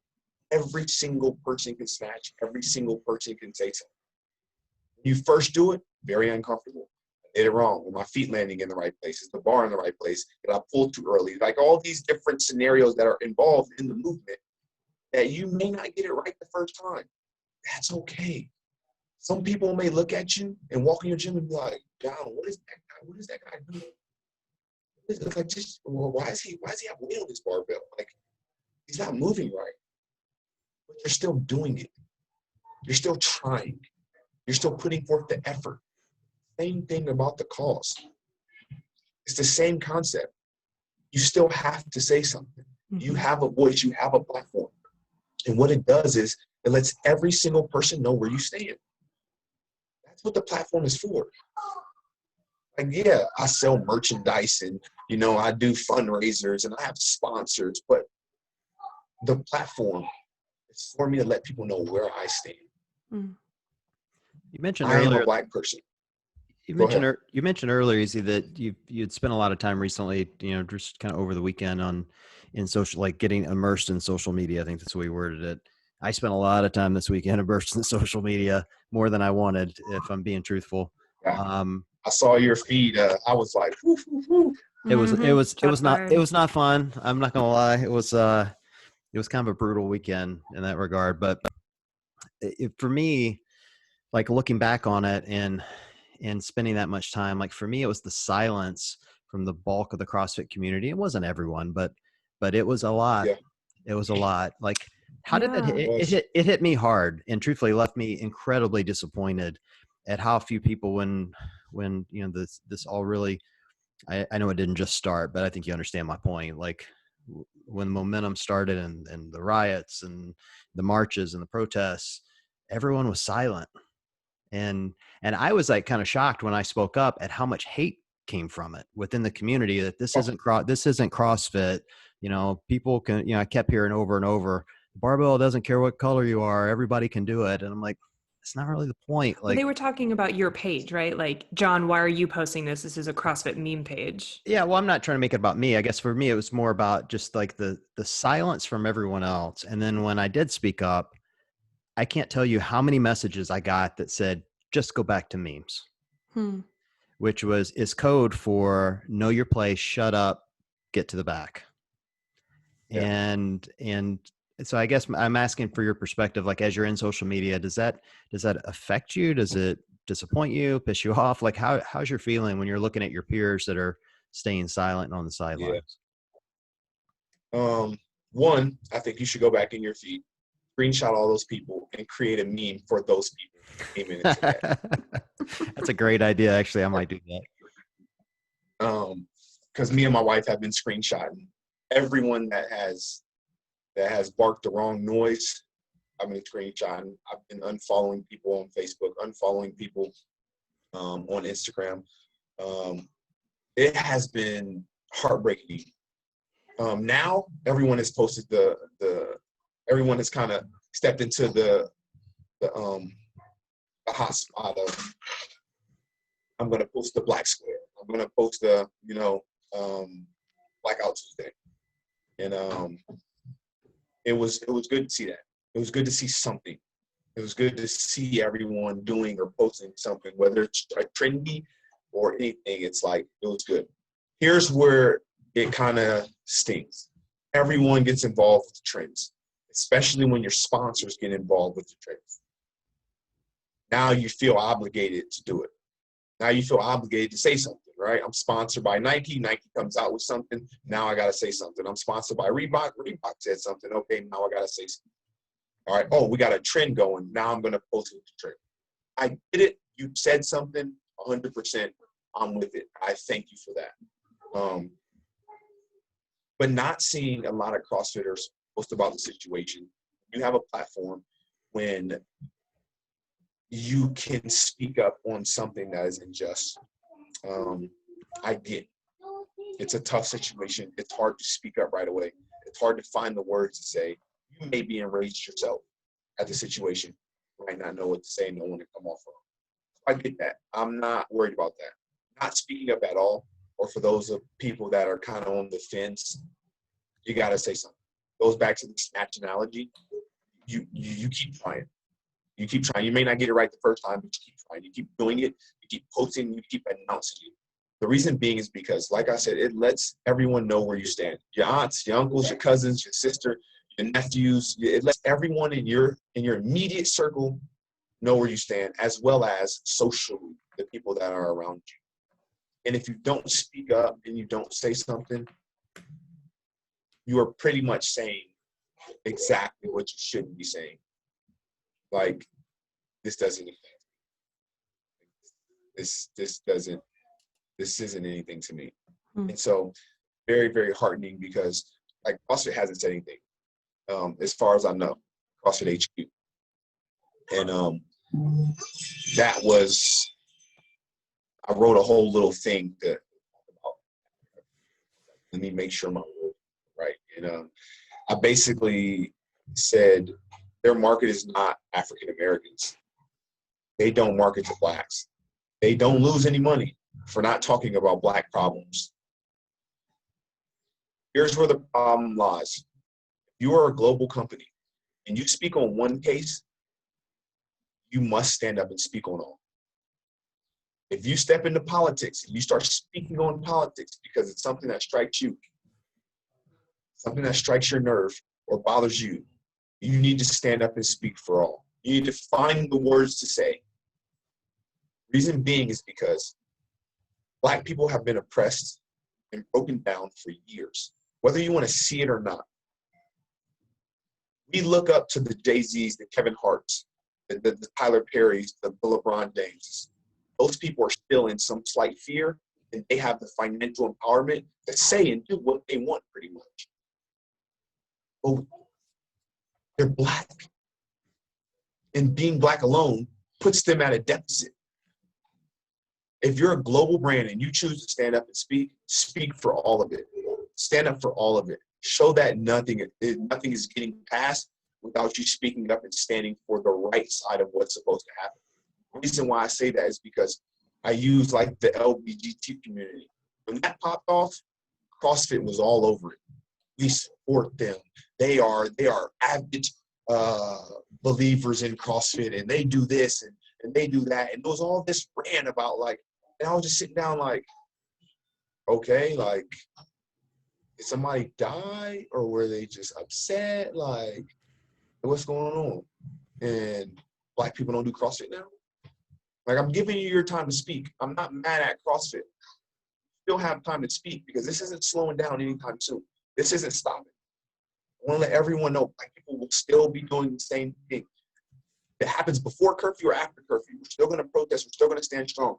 Every single person can snatch. Every single person can say something. When you first do it, very uncomfortable. I did it wrong. Were my feet landing in the right place? Is the bar in the right place? Did I pull too early? Like all these different scenarios that are involved in the movement that you may not get it right the first time. That's okay. Some people may look at you and walk in your gym and be like, John, what is that guy? What is that guy doing? It's like, just, well, why is he have weight on this barbell? Like, he's not moving right. But you're still doing it. You're still trying. You're still putting forth the effort. Same thing about the cause. It's the same concept. You still have to say something. You have a voice. You have a platform. And what it does is it lets every single person know where you stand. That's what the platform is for. Like, yeah, I sell merchandise and, I do fundraisers and I have sponsors, but the platform is for me to let people know where I stand. You mentioned I am earlier, a Black person. You Go mentioned ahead. you mentioned earlier, Izzy, that you'd spent a lot of time recently, just kind of over the weekend in social, like getting immersed in social media. I think that's the way you worded it. I spent a lot of time this weekend immersed in social media, more than I wanted, if I'm being truthful. Yeah. Um, I saw your feed. I was like, whoo, whoo, whoo. Shots it fired. was not fun. I'm not gonna lie. It was kind of a brutal weekend in that regard. But for me, like looking back on it and spending that much time, like for me, it was the silence from the bulk of the CrossFit community. It wasn't everyone, but it was a lot. Yeah, It was a lot. Like, how did that Yeah. hit? it was. It hit me hard, and truthfully left me incredibly disappointed at how few people, when this all really, I know it didn't just start, but I think you understand my point. Like when momentum started and the riots and the marches and the protests, everyone was silent. And I was like kind of shocked when I spoke up at how much hate came from it within the community, that Oh, this isn't CrossFit. People can, I kept hearing over and over, barbell doesn't care what color you are, everybody can do it. And I'm like, it's not really the point. Well, they Like, were talking about your page, right? Like, John, why are you posting this? This is a CrossFit meme page. yeah, well, I'm not trying to make it about me. I guess for me, it was more about just like the silence from everyone else. And then when I did speak up, I can't tell you how many messages I got that said, just go back to memes, Hmm. which is code for know your place, shut up, get to the back. yeah. And so I guess I'm asking for your perspective, like as you're in social media, does that affect you? Does it disappoint you, piss you off? Like how's your feeling when you're looking at your peers that are staying silent and on the Yeah. sidelines? One, I think you should go back in your feed, screenshot all those people, and create a meme for those people. Amen into that. That's a great idea. Actually, I might do that. Because me and my wife have been screenshotting everyone that has barked the wrong noise. I've been screenshotting. I've been unfollowing people on Facebook, unfollowing people on Instagram. It has been heartbreaking. Now everyone has posted everyone has kind of stepped into the hot spot of, I'm going to post the black square. I'm going to post the Blackout Tuesday, and it was good to see that. It was good to see something. It was good to see everyone doing or posting something, whether it's trendy or anything. It's like, it was good. Here's where it kind of stings. Everyone gets involved with the trends, especially when your sponsors get involved with the trends. Now you feel obligated to do it. Now you feel obligated to say something, right? I'm sponsored by Nike. Nike comes out with something. Now I got to say something. I'm sponsored by Reebok. Reebok said something. Okay, now I got to say something. All right. Oh, we got a trend going. Now I'm going to post with the trend. I did it. You said something. 100%. I'm with it. I thank you for that. But not seeing a lot of CrossFitters post about the situation. You have a platform when you can speak up on something that is unjust. I get it's a tough situation. It's hard to speak up right away. It's hard to find the words to say. You may be enraged yourself at the situation. You might not know what to say, know when to come off of. I get that. I'm not worried about that. Not speaking up at all, or for those of people that are kind of on the fence, you got to say something. Goes back to the snatch analogy. You keep trying. You keep trying. You may not get it right the first time, but you keep trying. You keep doing it. You keep posting. You keep announcing it. The reason being is because, like I said, it lets everyone know where you stand. Your aunts, your uncles, your cousins, your sister, your nephews. It lets everyone in your immediate circle know where you stand, as well as socially, the people that are around you. And if you don't speak up and you don't say something, you are pretty much saying exactly what you shouldn't be saying. Like, this doesn't affect me. This isn't anything to me. And so very, very heartening, because like CrossFit hasn't said anything, as far as I know, CrossFit HQ. And that was, I wrote a whole little thing to, let me make sure my word right. And I basically said their market is not African Americans. They don't market to blacks. They don't lose any money for not talking about Black problems. Here's where the problem lies. If you are a global company and you speak on one case, you must stand up and speak on all. If you step into politics and you start speaking on politics because it's something that strikes you, something that strikes your nerve or bothers you, you need to stand up and speak for all. You need to find the words to say. Reason being is because Black people have been oppressed and broken down for years, whether you want to see it or not. We look up to the Jay-Z's, the Kevin Harts, the Tyler Perrys, the LeBron James. Those people are still in some slight fear, and they have the financial empowerment to say and do what they want pretty much. But they're Black. And being Black alone puts them at a deficit. If you're a global brand and you choose to stand up and speak for all of it. Stand up for all of it. Show that nothing is getting passed without you speaking up and standing for the right side of what's supposed to happen. The reason why I say that is because I use like the LGBT community. When that popped off, CrossFit was all over it. We support them. They are avid believers in CrossFit, and they do this and they do that. And there was all this rant about like, and I was just sitting down like, okay, like, did somebody die or were they just upset? Like, what's going on? And Black people don't do CrossFit now? Like, I'm giving you your time to speak. I'm not mad at CrossFit. You still have time to speak because this isn't slowing down anytime soon. This isn't stopping. I want to let everyone know Black people will still be doing the same thing. If it happens before curfew or after curfew, we're still going to protest. We're still going to stand strong.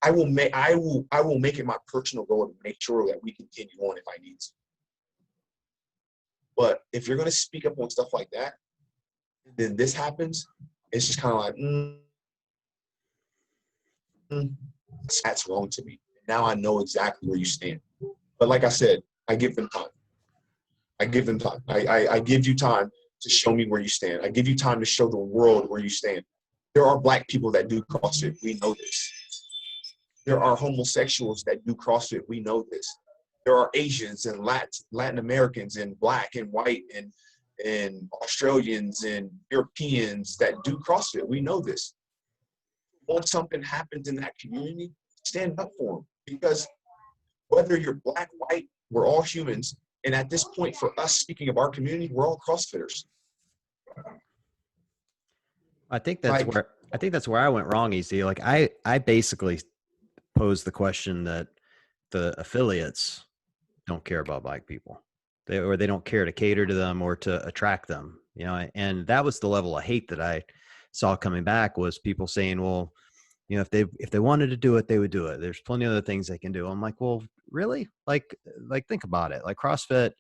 I will make it my personal goal to make sure that we continue on if I need to. But if you're going to speak up on stuff like that, then this happens, it's just kind of like, that's wrong to me. Now I know exactly where you stand. But like I said, I give them time. I give them time. I give you time to show me where you stand. I give you time to show the world where you stand. There are Black people that do CrossFit. We know this. There are homosexuals that do CrossFit. We know this. There are Asians and Latin Americans and Black and white and Australians and Europeans that do CrossFit. We know this. Once something happens in that community, stand up for them. Because whether you're Black, white, we're all humans. And at this point, for us, speaking of our community, we're all CrossFitters. I think that's where I went wrong, EC. Like I basically posed the question that the affiliates don't care about Black people. They don't care to cater to them or to attract them, you know, and that was the level of hate that I saw coming back, was people saying, well, you know, if they wanted to do it, they would do it. There's plenty of other things they can do. I'm like, well, really? Like think about it. Like, CrossFit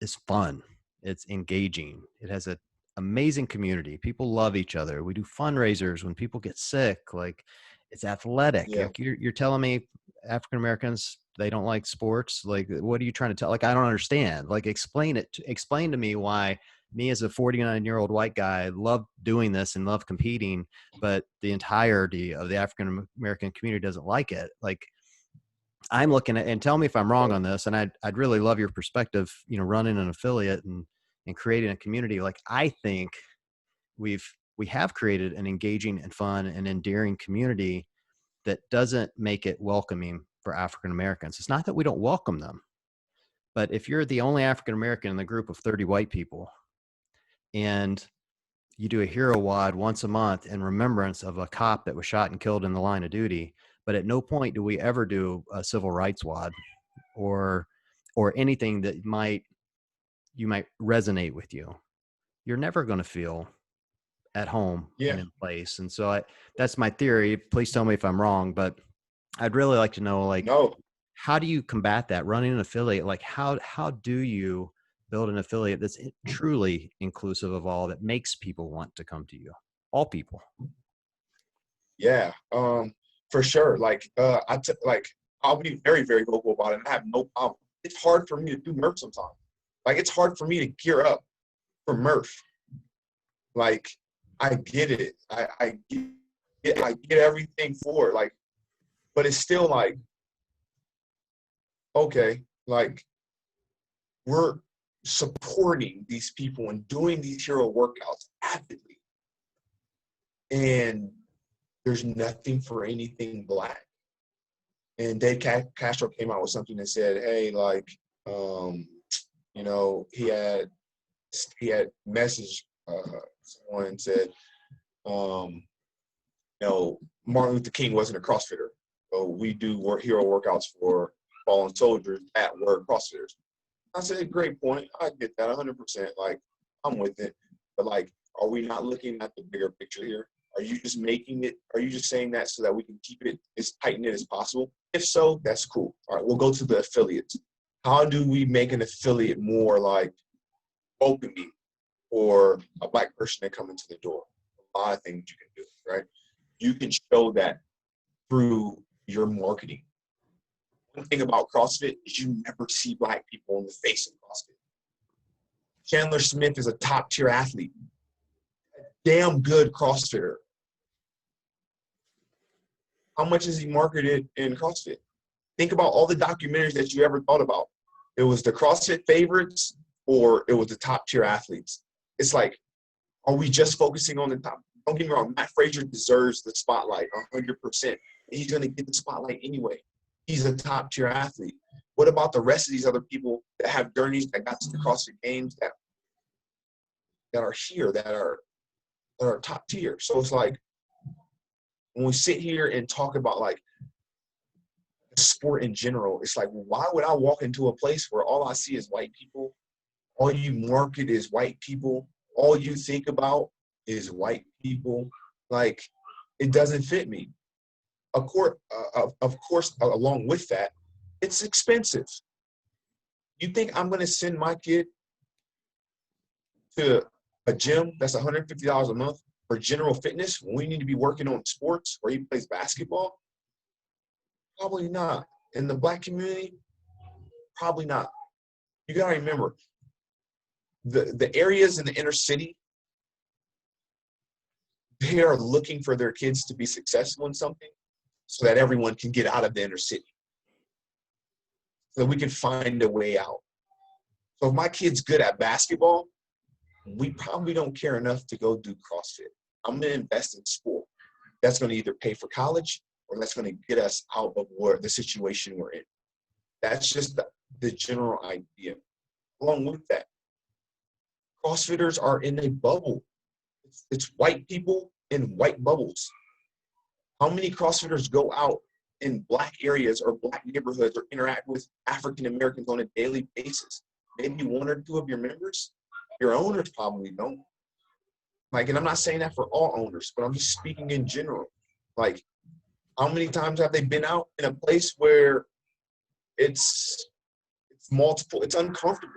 is fun. It's engaging. It has an amazing community. People love each other. We do fundraisers when people get sick. Like, it's athletic. Yeah. Like, you're telling me African Americans, they don't like sports? Like, what are you trying to tell? Like, I don't understand. Like, explain to me why me as a 49-year-old white guy love doing this and love competing, but the entirety of the African American community doesn't like it. Like, I'm looking at, and tell me if I'm wrong on this, and I'd really love your perspective, you know, running an affiliate and creating a community. Like, I think we have created an engaging and fun and endearing community that doesn't make it welcoming for African Americans. It's not that we don't welcome them, but if you're the only African American in the group of 30 white people and you do a hero wad once a month in remembrance of a cop that was shot and killed in the line of duty, but at no point do we ever do a civil rights wad or anything that you might resonate with you, you're never going to feel at home and in place. And so that's my theory. Please tell me if I'm wrong, but I'd really like to know, like, how do you combat that running an affiliate? Like, how do you build an affiliate that's truly inclusive of all, that makes people want to come to you, all people? Yeah, for sure. Like, I'll be very, very vocal about it. And I have no problem. It's hard for me to do Murph sometimes. Like, it's hard for me to gear up for Murph. Like, I get it. I get I get everything for it. Like, but it's still like, okay, like we're supporting these people and doing these hero workouts actively. And there's nothing for anything black. And Dave Castro came out with something that said, hey, like, you know, he had messaged someone and said, you know, Martin Luther King wasn't a CrossFitter. So we do hero workouts for fallen soldiers that were CrossFitters. I said, great point. I get that 100%. Like, I'm with it. But, like, are we not looking at the bigger picture here? Are you just saying that so that we can keep it as tight-knit as possible? If so, that's cool. All right, we'll go to the affiliates. How do we make an affiliate more like opening for a black person to come into the door? A lot of things you can do, right? You can show that through your marketing. One thing about CrossFit is you never see black people in the face of CrossFit. Chandler Smith is a top-tier athlete, a damn good CrossFitter. How much is he marketed in CrossFit? Think about all the documentaries that you ever thought about. It was the CrossFit favorites or it was the top-tier athletes. It's like, are we just focusing on the top? Don't get me wrong, Matt Frazier deserves the spotlight 100%. He's going to get the spotlight anyway. He's a top-tier athlete. What about the rest of these other people that have journeys that got to the CrossFit Games that are here, that are top tier? So it's like, when we sit here and talk about like sport in general, it's like, why would I walk into a place where all I see is white people? All you market is white people. All you think about is white people. Like, it doesn't fit me. Of course, along with that, it's expensive. You think I'm going to send my kid to a gym that's $150 a month for general fitness when we need to be working on sports where he plays basketball? Probably not. In the black community, probably not. You got to remember, the areas in the inner city, they are looking for their kids to be successful in something so that everyone can get out of the inner city, so we can find a way out. So if my kid's good at basketball, we probably don't care enough to go do CrossFit. I'm going to invest in sport. That's going to either pay for college or that's going to get us out of the situation we're in. That's just the general idea. Along with that, CrossFitters are in a bubble. It's white people in white bubbles. How many CrossFitters go out in black areas or black neighborhoods or interact with African Americans on a daily basis? Maybe one or two of your members. Your owners probably don't. Like, and I'm not saying that for all owners, but I'm just speaking in general. Like, how many times have they been out in a place where it's multiple, it's uncomfortable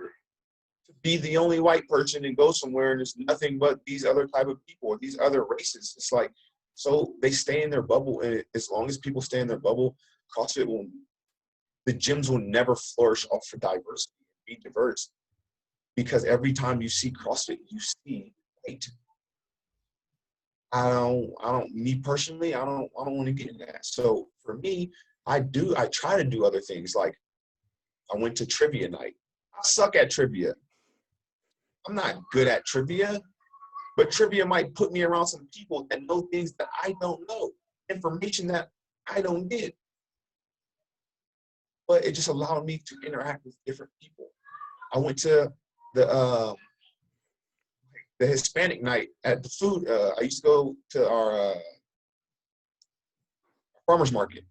to be the only white person and go somewhere and there's nothing but these other type of people or these other races? It's like, so they stay in their bubble, and as long as people stay in their bubble, the gyms will never flourish off for diversity, be diverse. Because every time you see CrossFit, you see white. Me personally, I don't want to get in that. So for me, I try to do other things. Like, I went to trivia night. I suck at trivia. I'm not good at trivia, but trivia might put me around some people that know things that I don't know, information that I don't get. But it just allowed me to interact with different people. I went to the Hispanic night at the food. I used to go to our farmers market,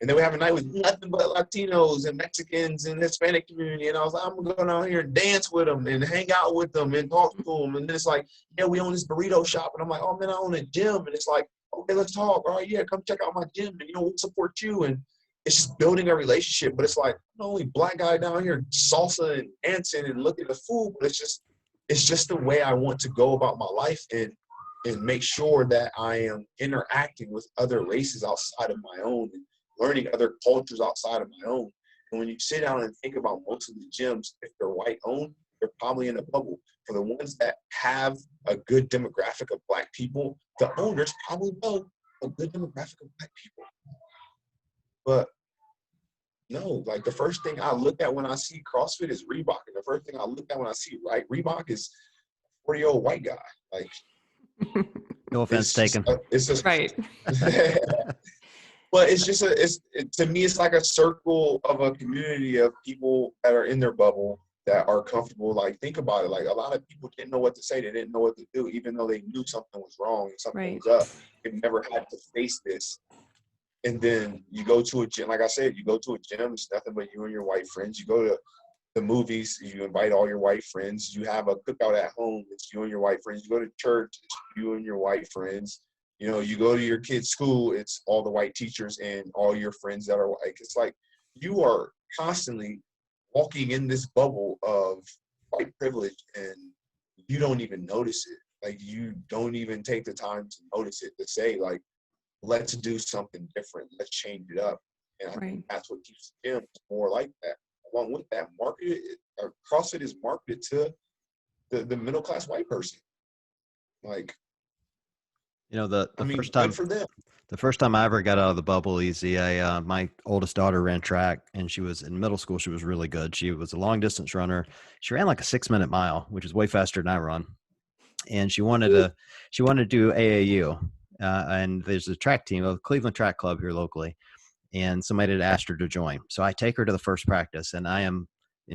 and then we have a night with nothing but Latinos and Mexicans and Hispanic community. And I was like, I'm gonna go down here and dance with them and hang out with them and talk to them. And then it's like, yeah, we own this burrito shop, and I'm like, oh man, I own a gym. And it's like, okay, let's talk. All right, yeah, come check out my gym, and we'll support you. And it's just building a relationship. But it's like, I'm the only black guy down here salsa and dancing and looking at the food, but it's just the way I want to go about my life and make sure that I am interacting with other races outside of my own and learning other cultures outside of my own. And when you sit down and think about most of the gyms, if they're white owned, they're probably in a bubble. For the ones that have a good demographic of black people, the owners probably know a good demographic of black people. But no, like the first thing I look at when I see CrossFit is Reebok. And the first thing I look at when I see Reebok is a 40-year-old white guy. Like, No offense taken. It's just Right. But it's just to me, it's like a circle of a community of people that are in their bubble that are comfortable. Like, think about it. Like, a lot of people didn't know what to say. They didn't know what to do, even though they knew something was wrong and something was up. They never had to face this. And then you go to a gym, like I said, you go to a gym, it's nothing but you and your white friends. You go to the movies, you invite all your white friends. You have a cookout at home, it's you and your white friends. You go to church, it's you and your white friends. You know, you go to your kid's school, it's all the white teachers and all your friends that are white. It's like you are constantly walking in this bubble of white privilege and you don't even notice it. Like, you don't even take the time to notice it, to say, like, let's do something different. Let's change it up. And I think that's what keeps the gym more like that. Along with that, CrossFit is marketed to the middle-class white person. Like, you know, the first good time for them. The first time I ever got out of the bubble easy, my oldest daughter ran track, and she was in middle school. She was really good. She was a long distance runner. She ran like a 6-minute mile, which is way faster than I run. And she wanted to do AAU. And there's a track team, a Cleveland Track Club here locally. And somebody had asked her to join. So I take her to the first practice, and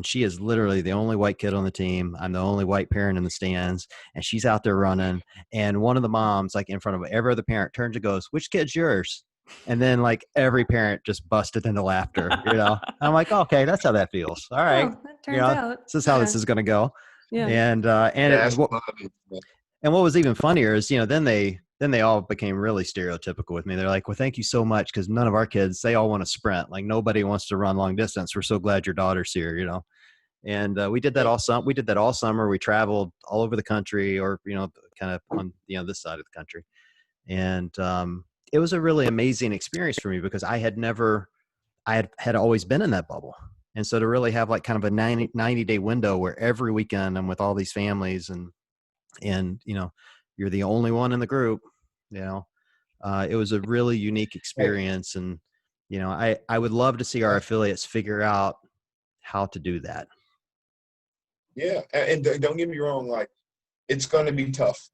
she is literally the only white kid on the team. I'm the only white parent in the stands, and she's out there running. And one of the moms, like in front of every other parent, turns and goes, "Which kid's yours?" And then like every parent just busted into laughter. You know, I'm like, okay, that's how that feels. All right, that turns out. This is how this is going to go. Yeah. And what was even funnier is, then they all became really stereotypical with me. They're like, well, thank you so much, because none of our kids, they all want to sprint. Like, nobody wants to run long distance. We're so glad your daughter's here, And we did that all summer. We traveled all over the country, or kind of on this side of the country, and it was a really amazing experience for me, because I had always been in that bubble. And so to really have like kind of a 90-day window where every weekend I'm with all these families, and you're the only one in the group, it was a really unique experience. And, I would love to see our affiliates figure out how to do that. Yeah. And don't get me wrong, like, it's going to be tough.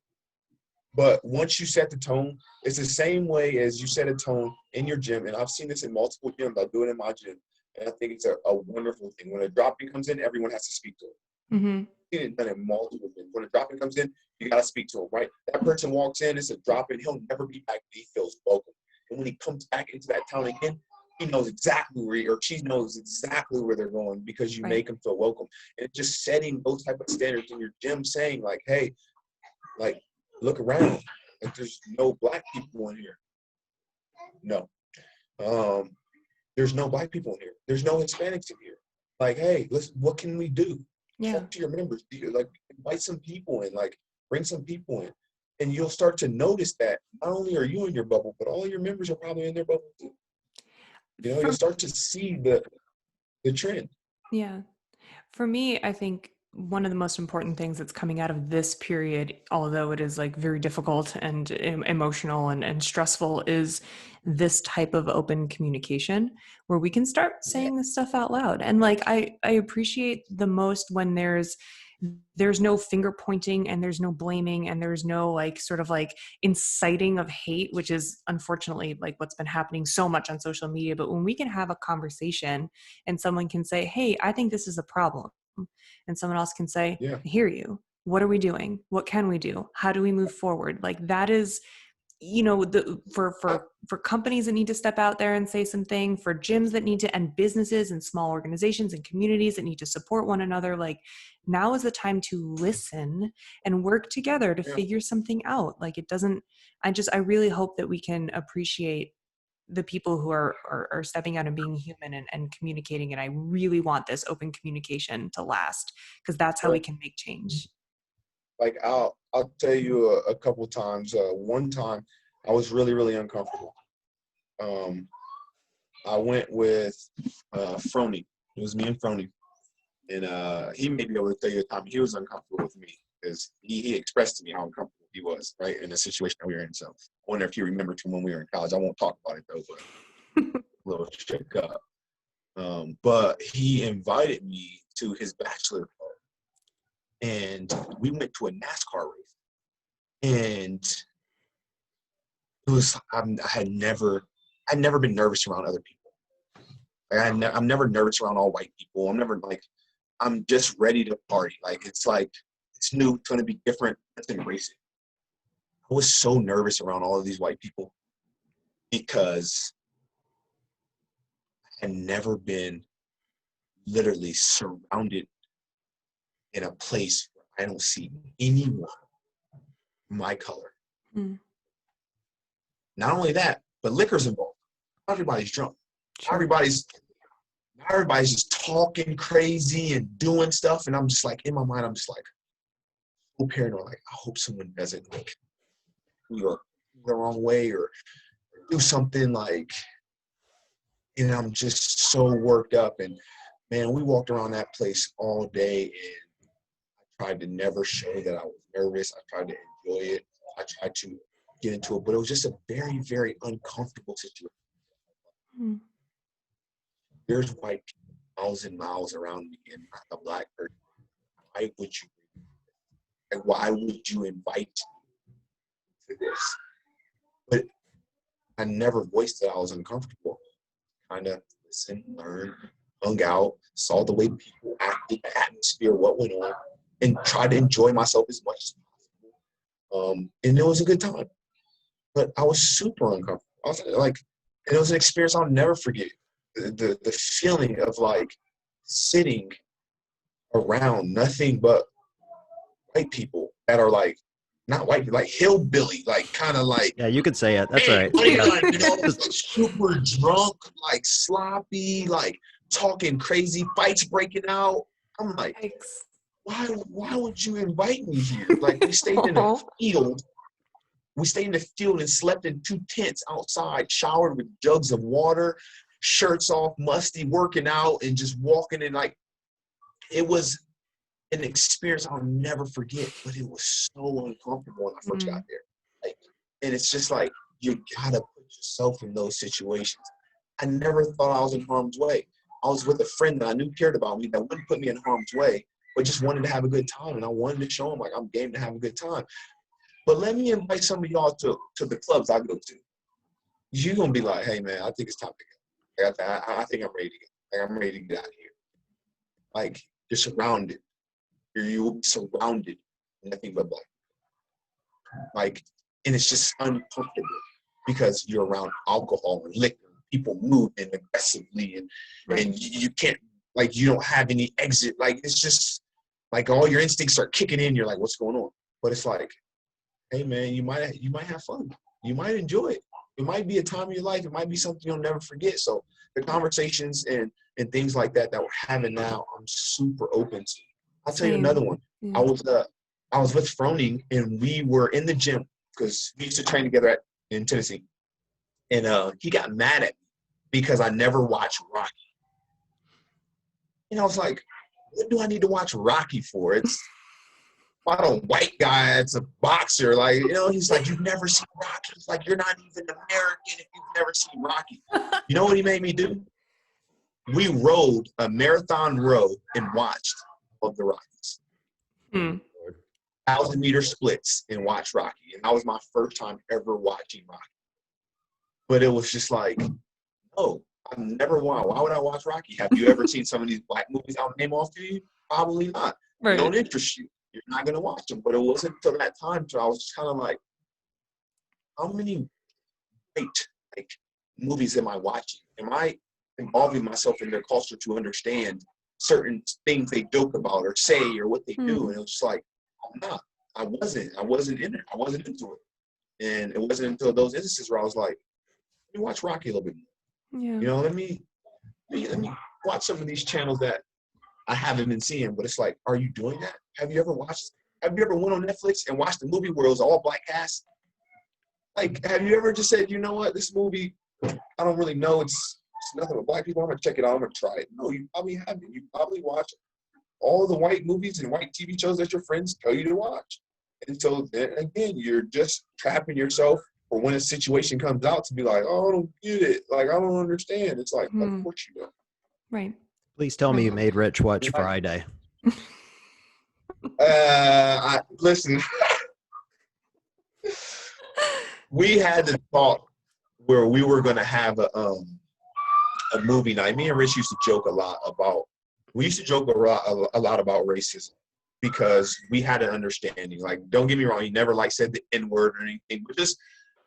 But once you set the tone, it's the same way as you set a tone in your gym. And I've seen this in multiple gyms. I do it in my gym. And I think it's a wonderful thing. When a drop-in comes in, everyone has to speak to it. Mm-hmm. I've done it multiple times. When a drop-in comes in, you got to speak to him, right? That person walks in, it's a drop-in. He'll never be back. He feels welcome. And when he comes back into that town again, he knows exactly or she knows exactly where they're going, because you make them feel welcome. And just setting those type of standards in your gym, saying like, hey, like, look around. Like, there's no black people in here. No. There's no black people in here. There's no Hispanics in here. Like, hey, what can we do? Talk to your members. Like, invite some people in. Like, bring some people in. And you'll start to notice that not only are you in your bubble, but all your members are probably in their bubble too. You'll start to see the trend. Yeah. For me, I think one of the most important things that's coming out of this period, although it is like very difficult and emotional and stressful, is this type of open communication where we can start saying this stuff out loud. And like, I appreciate the most when there's no finger pointing, and there's no blaming, and there's no like sort of like inciting of hate, which is unfortunately like what's been happening so much on social media. But when we can have a conversation and someone can say, hey, I think this is a problem, and someone else can say, I hear you. What are we doing? What can we do? How do we move forward? Like, that is, for companies that need to step out there and say something, for gyms that need to, and businesses and small organizations and communities that need to support one another. Like, now is the time to listen and work together to figure something out. Like, I really hope that we can appreciate the people who are stepping out and being human and communicating. And I really want this open communication to last, because that's how we can make change. Like, I'll tell you a couple times. One time I was really, really uncomfortable. I went with Frony. It was me and Frony. And he may be able to tell you the time he was uncomfortable with me, because he expressed to me how uncomfortable he was, right, in the situation that we were in. So I wonder if you remember from when we were in college. I won't talk about it, though, but a little check up. But he invited me to his bachelor party, and we went to a NASCAR race. And it was, I'd never been nervous around other people. Like I'm never nervous around all white people. I'm never like, I'm just ready to party. It's new, it's going to be different. Let's embrace it. I was so nervous around all of these white people because I had never been literally surrounded in a place where I don't see anyone my color. Mm. Not only that, but liquor's involved. Everybody's drunk. Sure. Everybody's just talking crazy and doing stuff. And I'm just like, in my mind, I'm just like, so paranoid. Like, I hope someone doesn't like go the wrong way or do something like, and I'm just so worked up. And man, we walked around that place all day, and I tried to never show that I was nervous. I tried to enjoy it. I tried to get into it, but it was just a very, very uncomfortable situation. Mm. There's white people miles and miles around me, and I'm a black person. Why would you invite me to this? But I never voiced that I was uncomfortable. Kind of listened, learned, hung out, saw the way people acted, the atmosphere, what went on, and tried to enjoy myself as much as possible. And it was a good time. But I was super uncomfortable. I was like, and it was an experience I'll never forget. The feeling of like sitting around nothing but white people that are like, not white, like hillbilly, like kind of like, Yeah, you could say it. That's hey, all right. what are you Yeah. doing? You know, like super drunk, like sloppy, like talking crazy, fights breaking out. I'm like, Yikes. why would you invite me here? Like we stayed in a field. We stayed in the field and slept in 2 tents outside, showered with jugs of water, shirts off, musty, working out, and just walking in. Like, it was an experience I'll never forget, but it was so uncomfortable when I first got there. Like, and it's just like, you gotta put yourself in those situations. I never thought I was in harm's way. I was with a friend that I knew cared about me, that wouldn't put me in harm's way, but just wanted to have a good time. And I wanted to show him, like, I'm game to have a good time. But let me invite some of y'all to the clubs I go to. You're going to be like, hey, man, I think it's time to go. I think I'm ready to go. Like, I'm ready to get out of here. Like, you're surrounded. You will be surrounded with nothing but black. Like, and it's just uncomfortable because you're around alcohol and liquor. People moving aggressively, and you can't, like, you don't have any exit. Like, it's just, like, all your instincts start kicking in. You're like, what's going on? But it's like, hey, man, you might have fun. You might enjoy it. It might be a time of your life. It might be something you'll never forget. So the conversations and things like that we're having now, I'm super open to. I'll tell you another one. Yeah. I was with Froning, and we were in the gym because we used to train together in Tennessee. And he got mad at me because I never watched Rocky. And I was like, what do I need to watch Rocky for? It's not a white guy, it's a boxer. Like, you know, he's like, you've never seen Rocky. He's like, you're not even American if you've never seen Rocky. You know what he made me do? We rode a marathon row and watched all of the Rockies. 1,000-meter splits and watched Rocky. And that was my first time ever watching Rocky. But it was just like, no, I've never watched. Why would I watch Rocky? Have you ever seen some of these black movies I'll name off to you? Probably not. Right. They don't interest you. You're not going to watch them. But it wasn't until that time I was just kind of like, how many great movies am I watching? Am I involving myself in their culture to understand certain things they joke about or say or what they do? And it was just like, I'm not. I wasn't in it. I wasn't into it. And it wasn't until those instances where I was like, let me watch Rocky a little bit more. Yeah. You know, let me watch some of these channels that I haven't been seeing. But it's like, are you doing that? Have you ever went on Netflix and watched a movie where it was all black cast? Like, have you ever just said, you know what, this movie, I don't really know, it's nothing but black people, I'm going to check it out, I'm going to try it. No, you probably haven't. You probably watch all the white movies and white TV shows that your friends tell you to watch. And so then again, you're just trapping yourself for when a situation comes out to be like, oh, I don't get it. Like, I don't understand. It's like, of course you don't. Right. Please tell me you made Rich watch Like, Friday. Listen, we had the thought where we were going to have a movie night. Me and Rich used to joke a lot about racism because we had an understanding. Like, don't get me wrong, he never like said the N-word or anything, but just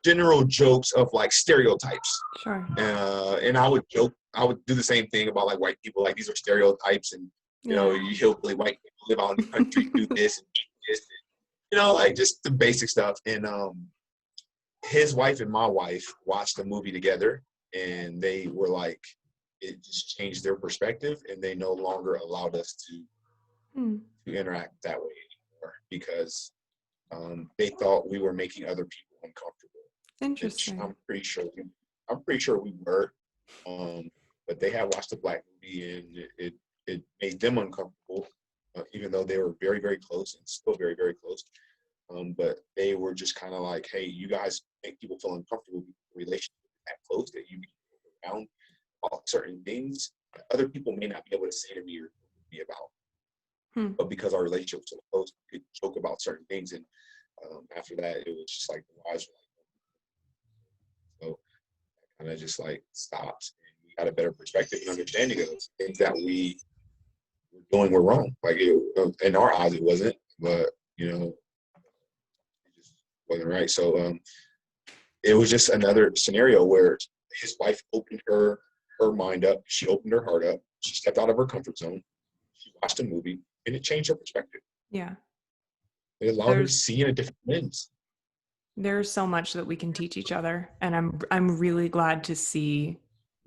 general jokes of like stereotypes. Sure. And I would do the same thing about like white people. Like, these are stereotypes, and you know, you hillbilly white people live out in the country, do this and do this, and, you know, like just the basic stuff. And his wife and my wife watched the movie together, and they were like, it just changed their perspective, and they no longer allowed us to interact that way anymore because they thought we were making other people uncomfortable. Interesting. I'm pretty sure we were, but they had watched the Black movie, and it made them uncomfortable, even though they were very, very close and still very, very close. But they were just kind of like, hey, you guys make people feel uncomfortable with the relationship that close that you around about certain things that other people may not be able to say to me or be about. But because our relationship was so close, we could joke about certain things. And after that, it was just like the wives were like, so I kind of just like stopped, and we got a better perspective and understanding of things that we were doing were wrong. Like, in our eyes, it wasn't, but you know, it just wasn't right. So it was just another scenario where his wife opened her mind up. She opened her heart up. She stepped out of her comfort zone. She watched a movie, and it changed her perspective. Yeah. It allowed her to see in a different lens. There's so much that we can teach each other, and I'm really glad to see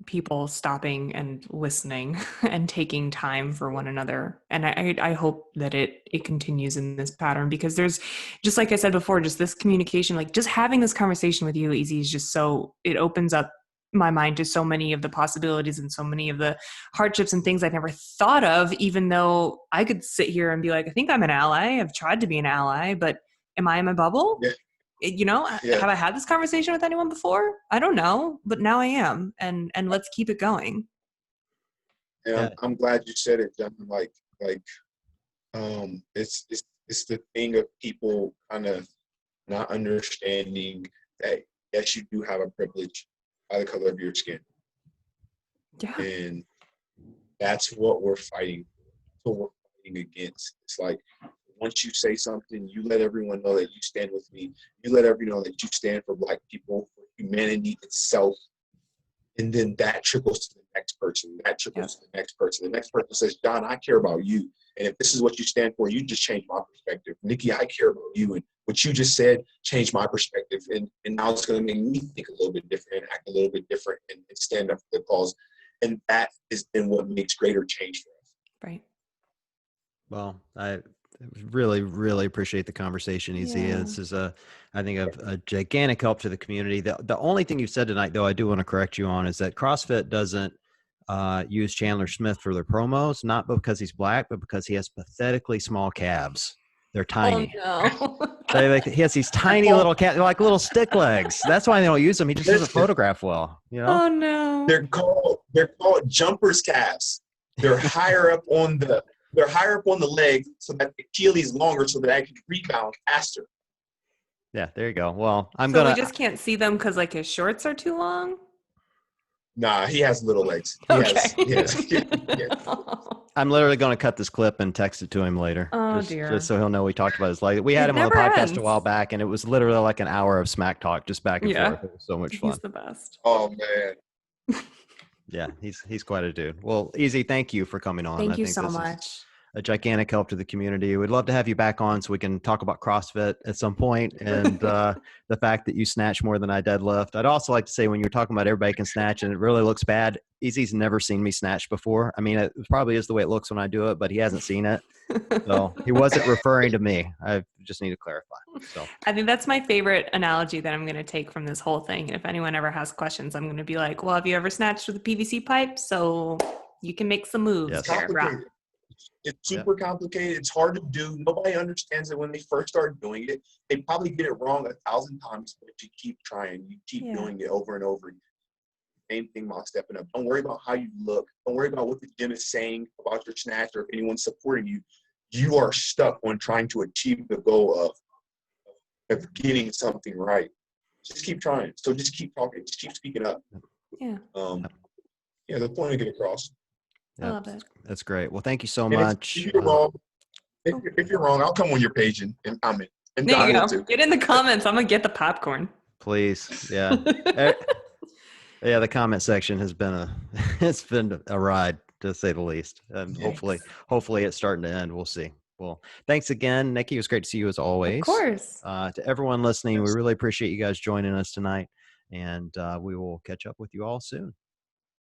people stopping and listening and taking time for one another. And I hope that it continues in this pattern, because there's, just like I said before, just this communication, like just having this conversation with you, Easy, is just so, it opens up my mind to so many of the possibilities and so many of the hardships and things I've never thought of, even though I could sit here and be like, I think I'm an ally. I've tried to be an ally, but am I in my bubble? Yeah. You know, have I had this conversation with anyone before? I don't know, but now I am, and let's keep it going. Yeah, I'm glad you said it, John. Like, it's the thing of people kind of not understanding that yes, you do have a privilege by the color of your skin. Yeah. And that's what we're fighting. That's what we're fighting against. It's like, once you say something, you let everyone know that you stand with me. You let everyone know that you stand for Black people, for humanity itself. And then that trickles to the next person. That trickles to the next person. The next person says, John, I care about you. And if this is what you stand for, you just changed my perspective. Nikki, I care about you. And what you just said changed my perspective. And now it's going to make me think a little bit different and act a little bit different and stand up for the cause. And that is then what makes greater change for us. Right. Well, I really, really appreciate the conversation, Easy. Yeah. This is I think a gigantic help to the community. The only thing you said tonight, though, I do want to correct you on, is that CrossFit doesn't use Chandler Smith for their promos, not because he's Black, but because he has pathetically small calves. They're tiny. Oh, no. He has these tiny little calves, like little stick legs. That's why they don't use them. He just doesn't photograph well. You know? Oh no. They're called jumpers calves. They're higher up on the leg so that the Achilles longer so that I can rebound faster. Yeah, there you go. Well, we just can't see them because like his shorts are too long? Nah, he has little legs. I'm literally going to cut this clip and text it to him later. Oh, dear. Just so he'll know we talked about his leg. We had him on the podcast a while back, and it was literally like an hour of smack talk, just back and forth. It was so much fun. He's the best. Oh, man. Yeah, he's quite a dude. Well, Easy, thank you for coming on. Thank you so much. A gigantic help to the community. We'd love to have you back on so we can talk about CrossFit at some point and the fact that you snatch more than I deadlift. I'd also like to say, when you're talking about everybody can snatch and it really looks bad, Easy's never seen me snatch before. I mean, it probably is the way it looks when I do it, but he hasn't seen it. So he wasn't referring to me. I just need to clarify. So I think that's my favorite analogy that I'm going to take from this whole thing. And if anyone ever has questions, I'm going to be like, well, have you ever snatched with a PVC pipe? So you can make some moves. Yes. There, It's super complicated. It's hard to do. Nobody understands it when they first start doing it. They probably get it wrong 1,000 times, but you keep trying. You keep doing it over and over. Same thing about stepping up. Don't worry about how you look. Don't worry about what the gym is saying about your snatch or if anyone's supporting you. You are stuck on trying to achieve the goal of getting something right. Just keep trying. So just keep talking. Just keep speaking up. Yeah. The point to get across. I love it. That's great. Well, thank you so And much. If you're wrong, if you're wrong, I'll come on your page and comment. And there you go. Too. Get in the comments. I'm gonna get the popcorn. Please. Yeah. Yeah. The comment section has been it's been a ride, to say the least. And hopefully it's starting to end. We'll see. Well, thanks again, Nikki. It was great to see you as always. Of course. To everyone listening, we really appreciate you guys joining us tonight. And we will catch up with you all soon.